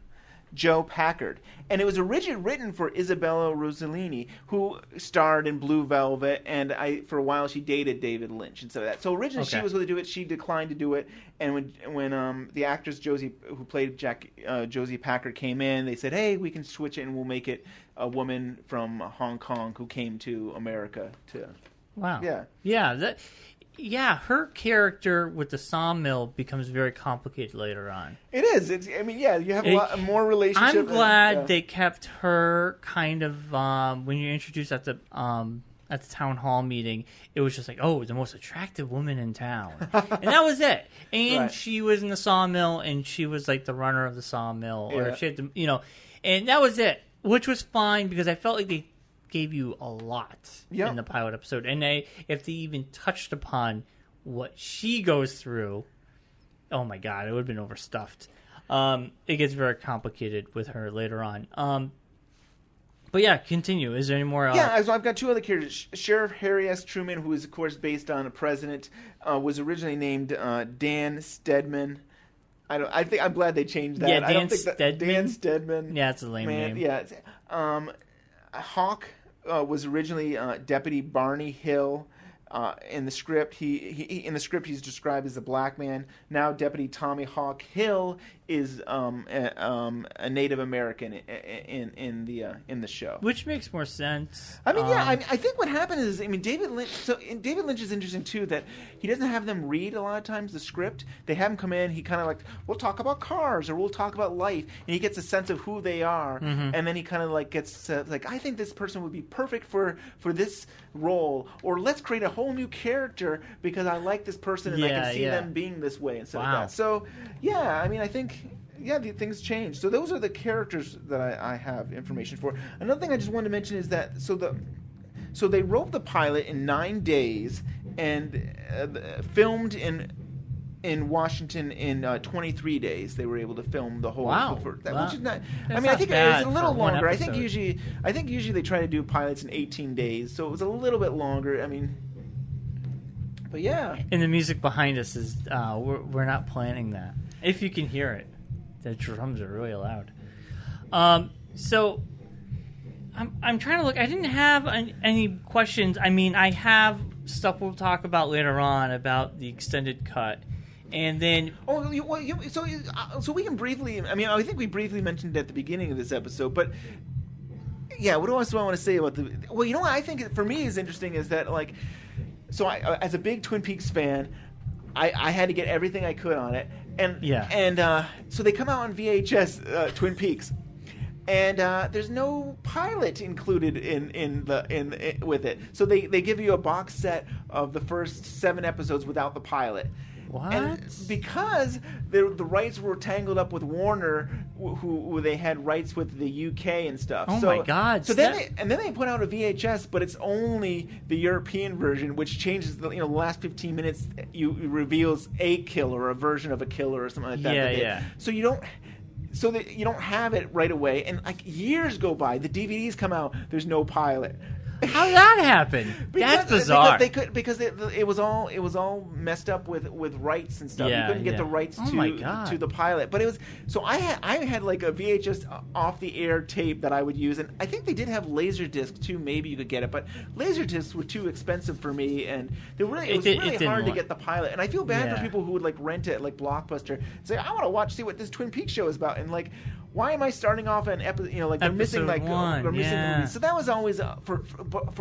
Joe Packard. And it was originally written for Isabella Rossellini, who starred in Blue Velvet, and for a while she dated David Lynch and so that. So originally she was going to do it, she declined to do it, and when the actress Josie, who played Josie Packard, came in, they said, hey, we can switch it and we'll make it a woman from Hong Kong who came to America to... Wow. Yeah. Yeah, her character with the sawmill becomes very complicated later on. It is. You have a lot more relationship. I'm glad they kept her kind of when you're introduced at the town hall meeting. It was just like, oh, the most attractive woman in town, and that was it. And she was in the sawmill, and she was like the runner of the sawmill, or she had to, and that was it, which was fine because I felt like they gave you a lot in the pilot episode, and if they even touched upon what she goes through, oh my god, it would have been overstuffed. It gets very complicated with her later on. But yeah, continue. Is there any more? Yeah, so I've got two other characters. Sheriff Harry S. Truman, who is of course based on a president, was originally named Dan Stedman. I'm glad they changed that. Yeah, I don't think Stedman. Dan Stedman. Yeah, it's a lame name. Yeah. Hawk was originally Deputy Barney Hill. In the script, he's described as a black man. Now, Deputy Tommy Hawk Hill is a Native American in the show, which makes more sense. I think what happened is, David Lynch. So David Lynch is interesting too, that he doesn't have them read a lot of times the script. They have him come in. He kind of we'll talk about cars or we'll talk about life, and he gets a sense of who they are, and then he kind of gets I think this person would be perfect for this role, or let's create a whole new character because I like this person and I can see them being this way instead of that. So I think the things change. So those are the characters that I have information for. Another thing I just wanted to mention is that so they wrote the pilot in 9 days and filmed in Washington in 23 days. They were able to film the whole. Which is not. I think it was a little longer. I think usually they try to do pilots in 18 days, so it was a little bit longer. But yeah. And the music behind us is we're not planning that. If you can hear it, the drums are really loud. So I'm trying to look. I didn't have any questions. I have stuff we'll talk about later on about the extended cut. And then, so we can briefly. I think we briefly mentioned it at the beginning of this episode, but yeah. What else do I want to say about the? Well, what I think for me is interesting is that so as a big Twin Peaks fan, I had to get everything I could on it, and so they come out on VHS, Twin Peaks, And there's no pilot included in with it. So they give you a box set of the first 7 episodes without the pilot. What? And because the rights were tangled up with Warner, who they had rights with the UK and stuff. Oh my God! So then they put out a VHS, but it's only the European version, which changes the last 15 minutes. You reveals a killer, a version of a killer, or something like that. Yeah. So you don't. So that you don't have it right away, and like years go by, the DVDs come out. There's no pilot. How did that happen? That's bizarre. Because it was all messed up with rights and stuff. Yeah, you couldn't get the rights to the pilot. But it was so I had like a VHS off the air tape that I would use, and I think they did have Laserdisc too. Maybe you could get it, but Laserdiscs were too expensive for me, and it was really hard to get the pilot. And I feel bad for people who would like rent it at like Blockbuster and say, I want to see what this Twin Peaks show is about, and like, why am I starting off an episode? They're missing like they're missing movies. So that was always for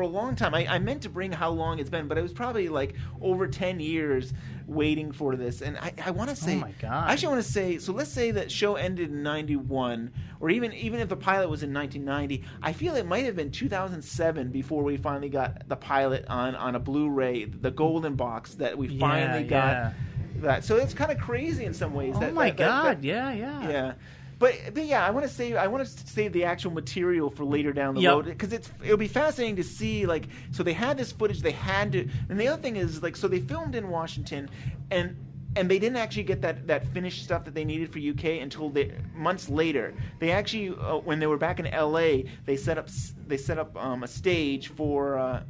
a long time. I meant to bring how long it's been, but it was probably like over 10 years waiting for this. And I want to say, oh my God. Actually, I want to say, so let's say that show ended in 91, or even if the pilot was in 1990, I feel it might have been 2007 before we finally got the pilot on a Blu-ray, the golden box that we finally got. That. So it's kind of crazy in some ways. Oh my God! Yeah. But yeah, I want to save the actual material for later down the road, because it'll be fascinating to see, like, so they had this footage they had to, and the other thing is, like, so they filmed in Washington, and they didn't actually get that finished stuff that they needed for UK until months later. They actually when they were back in LA, they set up a stage for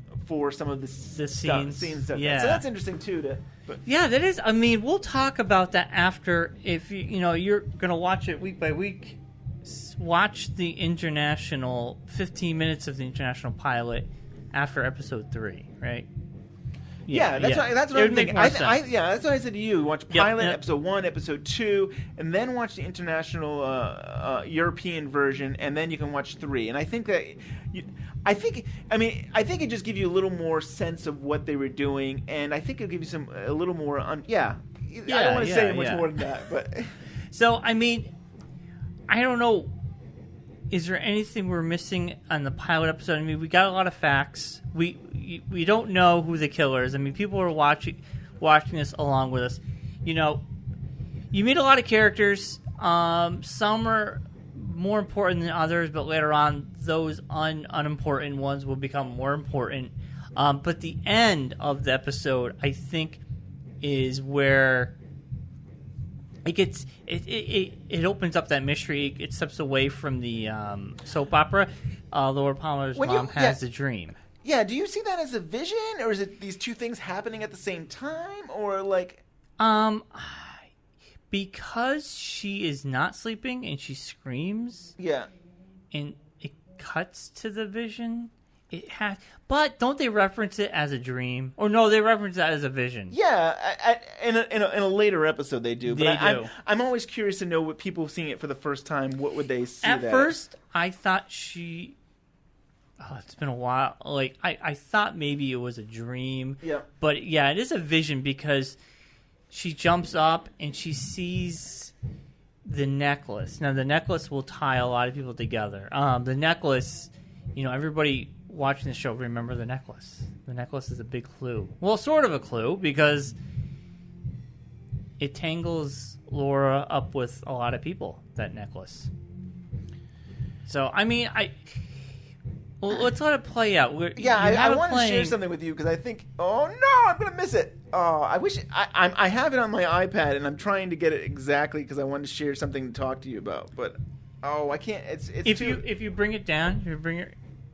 some of the scenes. Yeah. So that's interesting too. Yeah, that is. I mean, we'll talk about that after. If you're going to watch it week by week, watch the international 15 minutes of the international pilot after episode 3, right? That's what I'm thinking. That's what I said to you. Watch pilot, episode 1, episode 2, and then watch the international European version, and then you can watch 3. And I think that, I think it just gives you a little more sense of what they were doing, and I think it'll give you a little more. I don't want to say much more than that, but. So I mean, I don't know. Is there anything we're missing on the pilot episode? I mean, we got a lot of facts. We don't know who the killer is. I mean, people are watching this along with us. You meet a lot of characters. Some are more important than others, but later on, those unimportant ones will become more important. But the end of the episode, I think, is where it opens up that mystery. It steps away from the soap opera. Laura Palmer's mom has a dream. Yeah, do you see that as a vision, or is it these two things happening at the same time, or like? Because she is not sleeping and she screams. Yeah. And it cuts to the vision. It has, but don't they reference it as a dream? Or no, they reference it as a vision. Yeah, in a later episode they do. But they do. I'm always curious to know what people seeing it for the first time. What would they see? At first, I thought she. Oh, it's been a while. Like I thought maybe it was a dream. Yeah. But yeah, it is a vision because she jumps up and she sees the necklace. Now the necklace will tie a lot of people together. The necklace, everybody watching the show remember the necklace. The necklace is a big clue. Well, sort of a clue because it tangles Laura up with a lot of people, that necklace. So, I mean, let's let it play out. I want to share something with you because I think, oh no, I'm going to miss it. Oh, I wish I have it on my iPad and I'm trying to get it exactly because I wanted to share something to talk to you about. But, I can't. If you bring it down,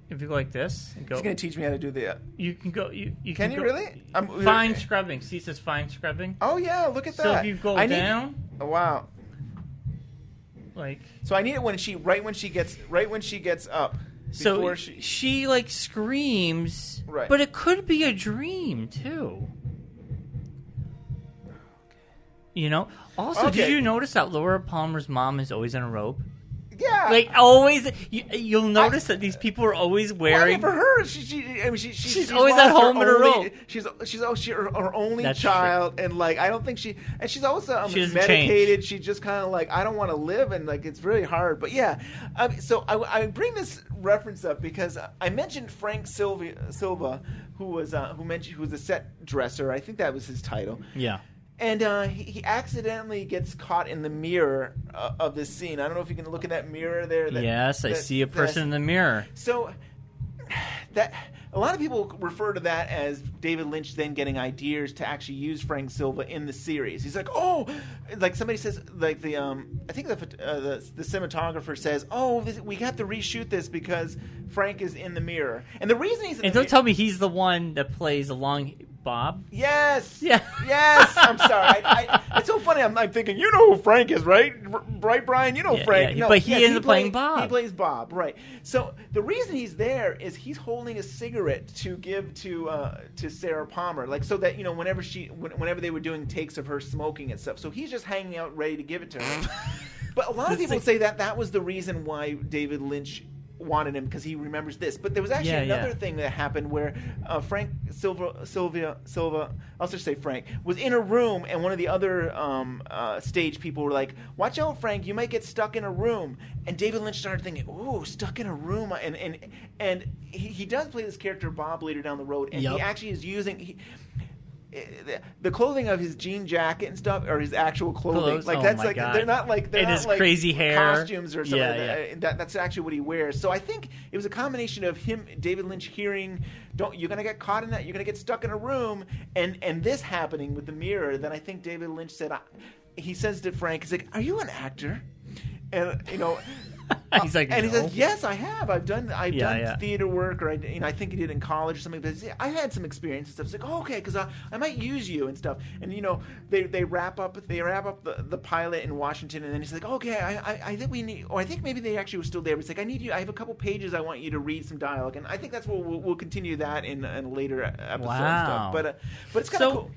if you go like this and go. He's going to teach me how to do that. You can go. You can you really? Fine scrubbing. See, it says fine scrubbing. Oh yeah, look at that. So if you go down. Oh wow. Like. So I need it when she gets up. So she like screams, right? But it could be a dream too. Also, did you notice that Laura Palmer's mom is always in a robe? Yeah. Like always, you'll notice that these people are always wearing. Well, for her, she's always lost at home in her only, room. She's her only That's child, and like I don't think she's also She doesn't medicated. change. She's just kind of like I don't want to live, and like it's really hard. But yeah, so I bring this reference up because I mentioned Frank Silva, who was a set dresser. I think that was his title. Yeah. And he accidentally gets caught in the mirror of this scene. I don't know if you can look in that mirror there. Yes, I see a person in the mirror. So that a lot of people refer to that as David Lynch then getting ideas to actually use Frank Silva in the series. He's like, oh, like somebody says, like I think the cinematographer says, oh, we have to reshoot this because Frank is in the mirror. And the reason he's in And don't tell me he's the one that plays along Bob. Yes. Yeah. Yes. I'm sorry. It's so funny. I'm thinking, you know who Frank is, right? Right, Bryan? You know Frank. Yeah. No, But he ends up playing Bob. He plays Bob, right? So the reason he's there is he's holding a cigarette to give to Sarah Palmer, like so that whenever they were doing takes of her smoking and stuff. So he's just hanging out, ready to give it to her. But a lot of people say that was the reason why David Lynch wanted him, because he remembers this. But there was actually another thing that happened where Frank Silva, I'll just say Frank, was in a room, and one of the other stage people were like, watch out, Frank, you might get stuck in a room. And David Lynch started thinking, ooh, stuck in a room. And he does play this character Bob later down the road, and he actually is using the clothing of his jean jacket and stuff, or his actual clothing. Like that's like God. They're not like and not his like crazy hair costumes or something. That's actually what he wears. So I think it was a combination of him, David Lynch, hearing, you're gonna get caught in that, you're gonna get stuck in a room, and this happening with the mirror. Then I think David Lynch said, he says to Frank, he's like, "Are you an actor?" And he's like, and no. he says, "Yes, I have. I've done theater work, or I think he did in college or something. But I had some experience and stuff." It's like, "Oh, okay, because I might use you and stuff." And they wrap up the pilot in Washington, and then he's like, "Okay, I think we need," or I think maybe they actually were still there. But it's like, "I need you. I have a couple pages. I want you to read some dialogue." And I think that's what we'll continue that in a later episode and stuff. But it's kind of cool.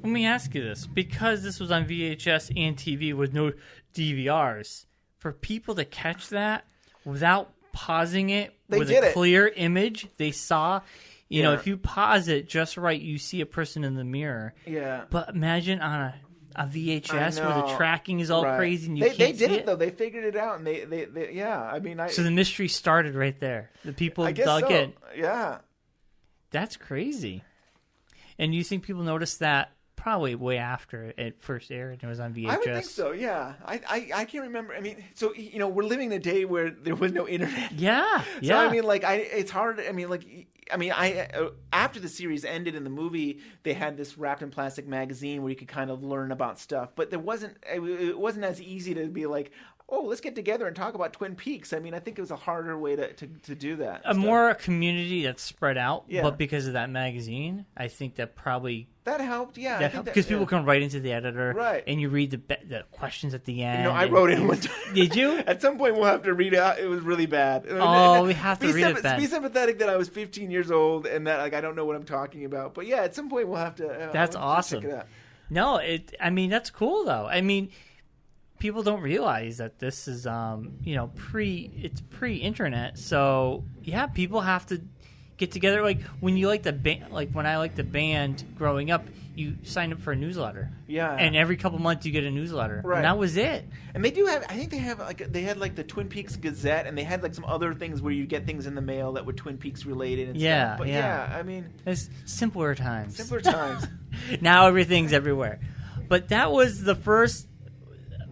Let me ask you this, because this was on VHS and TV with no DVRs. For people to catch that without pausing it with a clear image, they saw, if you pause it just right, you see a person in the mirror. Yeah. But imagine on a VHS where the tracking is all crazy and you can't see it. They did it, though. They figured it out, and they I mean, so the mystery started right there. The people dug in. Yeah. That's crazy. And you think people noticed that probably way after it first aired and it was on VHS. I would think so, yeah. I can't remember. I mean, so, we're living in a day where there was no internet. Yeah, So, I mean, like, it's hard. I mean, like, after the series ended in the movie, they had this wrapped in plastic magazine where you could kind of learn about stuff. But it wasn't as easy to be like, oh, let's get together and talk about Twin Peaks. I mean, I think it was a harder way to do that. More a community that's spread out, but because of that magazine, I think that probably... That helped, yeah. Because people come right into the editor, right? And you read the questions at the end. I wrote in one time. Did you? At some point, we'll have to read it out. It was really bad. Oh, we have to read it bad. Be sympathetic that I was 15 years old and that I don't know what I'm talking about. But yeah, at some point, we'll have to. That's awesome. Check it out. No, I mean, that's cool though. I mean, people don't realize that this is it's pre-internet. So yeah, people have to get together. Like when you like the band, like when I liked the band growing up, you signed up for a newsletter. Yeah. And every couple months you get a newsletter. Right. And that was it. And they do have, I think they had like the Twin Peaks Gazette, and they had like some other things where you get things in the mail that were Twin Peaks related and stuff. But I mean, it's simpler times. Now everything's everywhere. But that was the first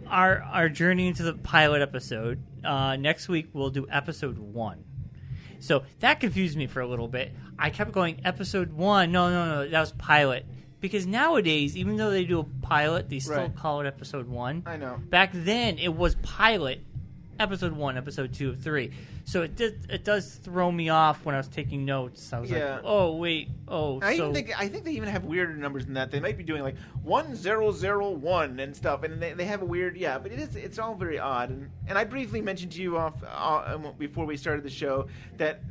our journey into the pilot episode. Next week we'll do episode 1. So that confused me for a little bit. I kept going, episode 1. No, that was pilot. Because nowadays, even though they do a pilot, they still call it episode 1. I know. Back then, it was pilot, episode 1, episode 2 of 3. So it does throw me off when I was taking notes. I was like, oh, wait, I think they even have weirder numbers than that. They might be doing like 1001 and stuff, and they have a weird, but it's all very odd. And I briefly mentioned to you before we started the show that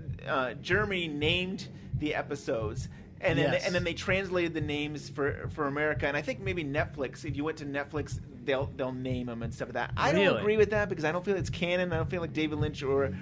Germany named the episodes. And then they translated the names for America, and I think maybe Netflix. If you went to Netflix, they'll name them and stuff like that. I don't Really? agree with that because I don't feel it's canon. I don't feel like David Lynch or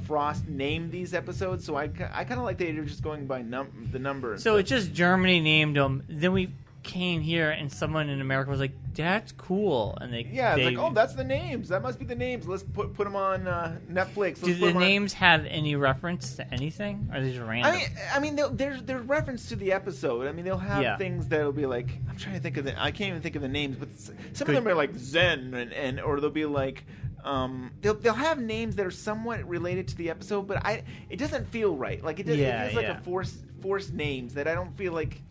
Frost named these episodes. So I kind of like they're just going by the number. So it's just Germany named them. Then we came here and someone in America was like, "That's cool," and it's like, "Oh, that's the names. That must be the names. Let's put them on Netflix." Do the names have any reference to anything, or are they just random? I mean, there's reference to the episode. I mean, they'll have things that'll be like, I'm trying to think of I can't even think of the names, but some of them are like Zen and or they'll be like. They'll have names that are somewhat related to the episode, but it doesn't feel right. Like it feels like a forced names that I don't feel like.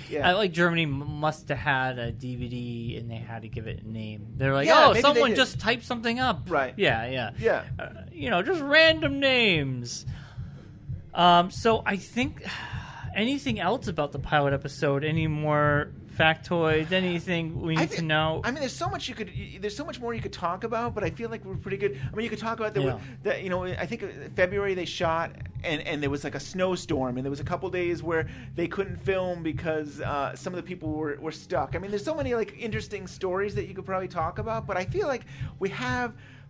Yeah. I like Germany must have had a DVD and they had to give it a name. They're like, maybe someone just typed something up. Right. Yeah. Yeah. Just random names. So I think anything else about the pilot episode? Any more factoids? Anything we need to know? I mean, there's so much more you could talk about, but I feel like we're pretty good. I mean, you could talk about that. I think February they shot, and there was like a snowstorm, and there was a couple days where they couldn't film because some of the people were stuck. I mean, there's so many like interesting stories that you could probably talk about, but I feel like we'll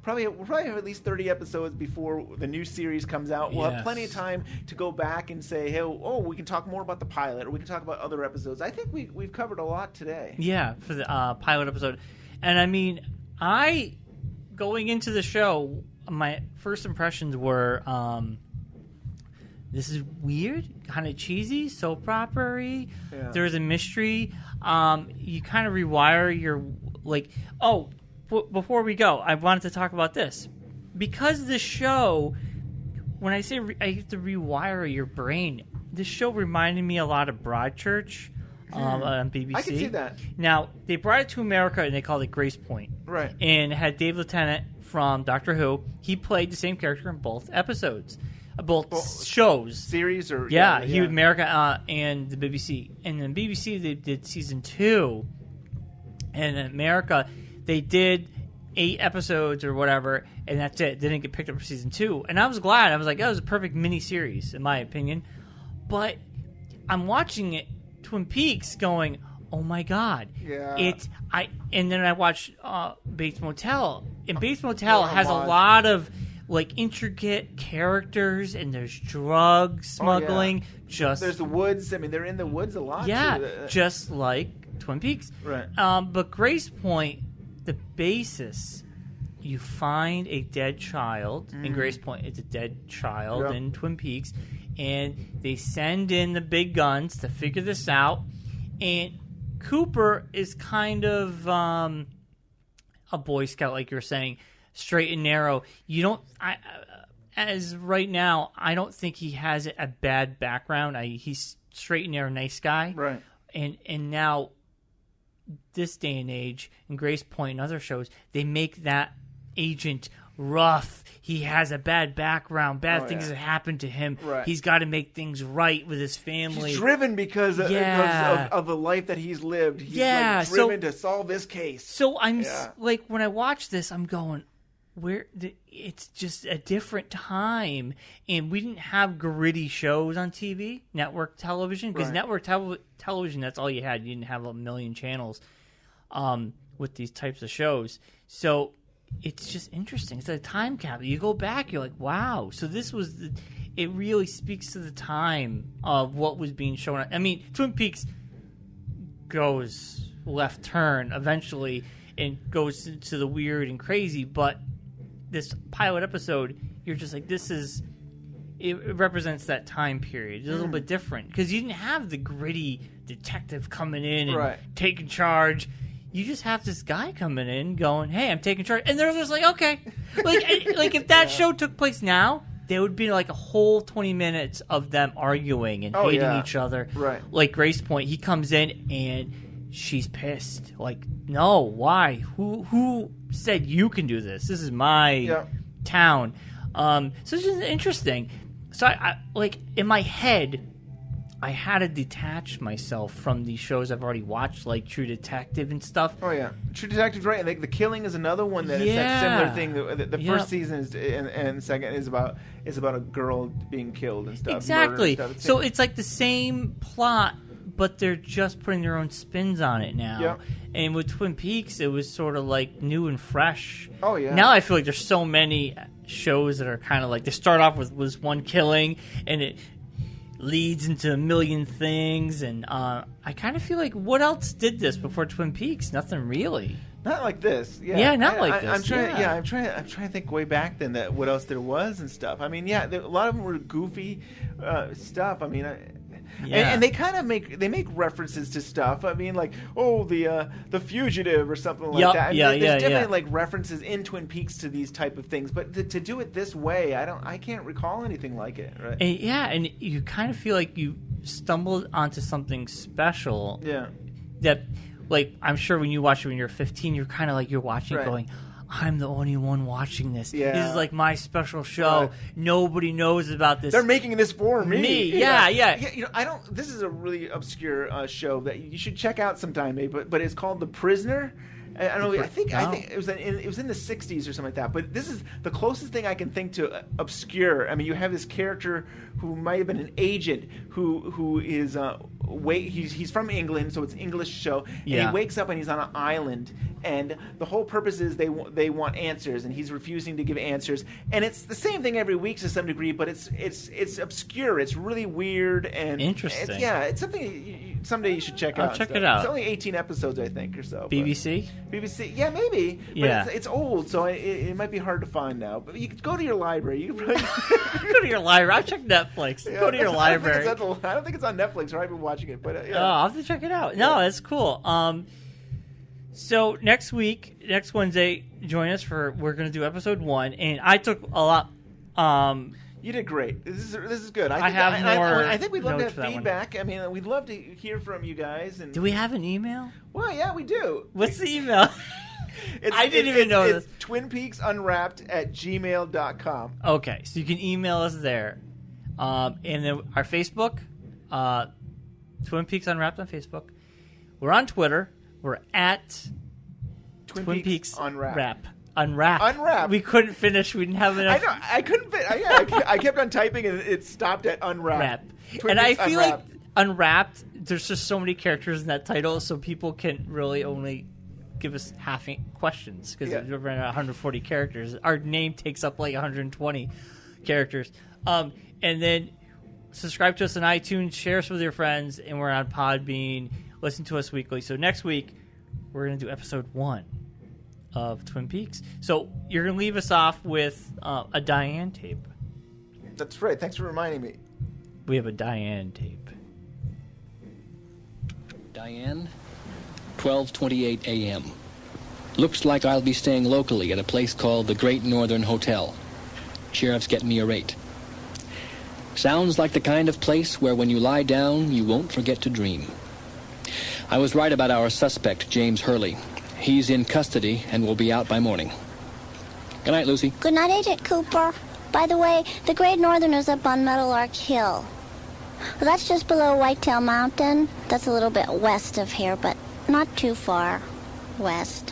probably have at least 30 episodes before the new series comes out. We'll have plenty of time to go back and say, hey, we can talk more about the pilot, or we can talk about other episodes. I think we've covered a lot today. Yeah, for the pilot episode. And I mean, going into the show, my first impressions were, this is weird, kind of cheesy, soap opera-y. Yeah. There's a mystery. You kind of rewire your, before we go, I wanted to talk about this. Because the show, when I say I have to rewire your brain, this show reminded me a lot of Broadchurch on BBC. I can see that. Now, they brought it to America and they called it Grace Point. Right. And had Dave Lieutenant from Doctor Who. He played the same character in both episodes. Both shows. Series or... Yeah, he was America and the BBC. And then BBC, they did season 2. And in America... They did 8 episodes or whatever, and that's it. They didn't get picked up for season 2. And I was glad. I was like, that was a perfect mini-series, in my opinion. But I'm watching it, Twin Peaks, going, oh my God. Yeah. And then I watched Bates Motel. And Bates Motel has a lot of intricate characters, and there's drug smuggling. There's the woods. I mean, they're in the woods a lot. Yeah, too. just like Twin Peaks. Right. But Grace Point... The basis, you find a dead child in Grace Point. It's a dead child in Twin Peaks, and they send in the big guns to figure this out. And Cooper is kind of a Boy Scout, like you're saying, straight and narrow. As right now, I don't think he has a bad background. He's straight and narrow, nice guy. Right. And now, this day and age, in Grace Point and other shows, they make that agent rough. He has a bad background. Bad things have happened to him. Right. He's got to make things right with his family. He's driven because of the life that he's lived. He's driven to solve this case. So I'm when I watch this, I'm going, it's just a different time, and we didn't have gritty shows on TV, network television, because network television, that's all you had. You didn't have a million channels with these types of shows. So it's just interesting. It's a time capsule. You go back, you're like, wow. So this was it really speaks to the time of what was being shown. I mean, Twin Peaks goes left turn eventually and goes into the weird and crazy, but this pilot episode, you're just like, it represents that time period. It's a little bit different because you didn't have the gritty detective coming in and taking charge. You just have this guy coming in going, hey, I'm taking charge. And they're just like, okay. Like if that show took place now, there would be like a whole 20 minutes of them arguing and hating each other. Right. Like Grace Point, he comes in and she's pissed. Like, no, why? Who said you can do this? This is my town. So it's just interesting. So I in my head, I had to detach myself from these shows I've already watched, like True Detective and stuff. Oh yeah, True Detective's right. And The Killing is another one that is that similar thing. The first season and the second is about a girl being killed and stuff. Exactly. And stuff. So it's like the same plot, but they're just putting their own spins on it now. Yeah. And with Twin Peaks, it was sort of like new and fresh. Oh, yeah. Now I feel like there's so many shows that are kind of like, they start off with one killing, and it leads into a million things. And I kind of feel like, what else did this before Twin Peaks? Nothing really. Not like this. Yeah, Yeah, not like this. I'm trying. Yeah. I'm trying to think way back then that what else there was and stuff. I mean, yeah, a lot of them were goofy stuff. I mean, and they kind of make references to stuff. I mean, like, oh, the Fugitive or something like that. I mean, there's definitely like references in Twin Peaks to these type of things. But to do it this way, I can't recall anything like it. Right? And you kind of feel like you stumbled onto something special. Yeah. That, like, I'm sure when you watch it when you're 15, you're kind of like, you're watching it going, I'm the only one watching this. Yeah. This is like my special show. Right. Nobody knows about this. They're making this for me. Yeah. You know, this is a really obscure show that you should check out sometime, maybe. But it's called The Prisoner. I don't know. I think it was in the 60s or something like that. But this is the closest thing I can think to obscure. I mean, you have this character who might have been an agent who is he's from England, so it's an English show. And he wakes up and he's on an island, and the whole purpose is they want answers, and he's refusing to give answers. And it's the same thing every week to some degree, but it's obscure. It's really weird and interesting. It's something someday you should check out. I'll check it out. It's only 18 episodes, I think, or so. BBC? BBC, yeah, maybe. But it's old, so it might be hard to find now. But you could go to your library. You could probably go to your library. I'll check Netflix. Go to your library. I don't think it's on Netflix, or I've been watching it. But I'll have to check it out. No, that's cool. So next Wednesday, join us we're going to do episode 1, and I took a lot. You did great. This is good. I think we'd love to have feedback. I mean, we'd love to hear from you guys. And do we have an email? Well, yeah, we do. What's the email? I didn't even know this. It's twinpeaksunwrapped@gmail.com. Okay, so you can email us there. And then our Facebook, Twin Peaks Unwrapped on Facebook. We're on Twitter. We're at Twin Peaks Unwrapped. We couldn't finish. We didn't have enough. I know. I couldn't fit. I kept on typing and it stopped at Unwrapped. And I feel like Unwrapped, there's just so many characters in that title, so people can really only give us half questions because we're running 140 characters. Our name takes up like 120 characters. And then subscribe to us on iTunes, share us with your friends, and we're on Podbean. Listen to us weekly. So next week, we're going to do episode 1 of Twin Peaks. So you're going to leave us off with a Diane tape. That's right. Thanks for reminding me. We have a Diane tape. Diane, 12:28 a.m. Looks like I'll be staying locally at a place called the Great Northern Hotel. Sheriff's getting me a rate. Sounds like the kind of place where when you lie down, you won't forget to dream. I was right about our suspect, James Hurley. He's in custody and will be out by morning. Good night, Lucy. Good night, Agent Cooper. By the way, the Great Northern is up on Metal Arch Hill. Well, that's just below Whitetail Mountain. That's a little bit west of here, but not too far west.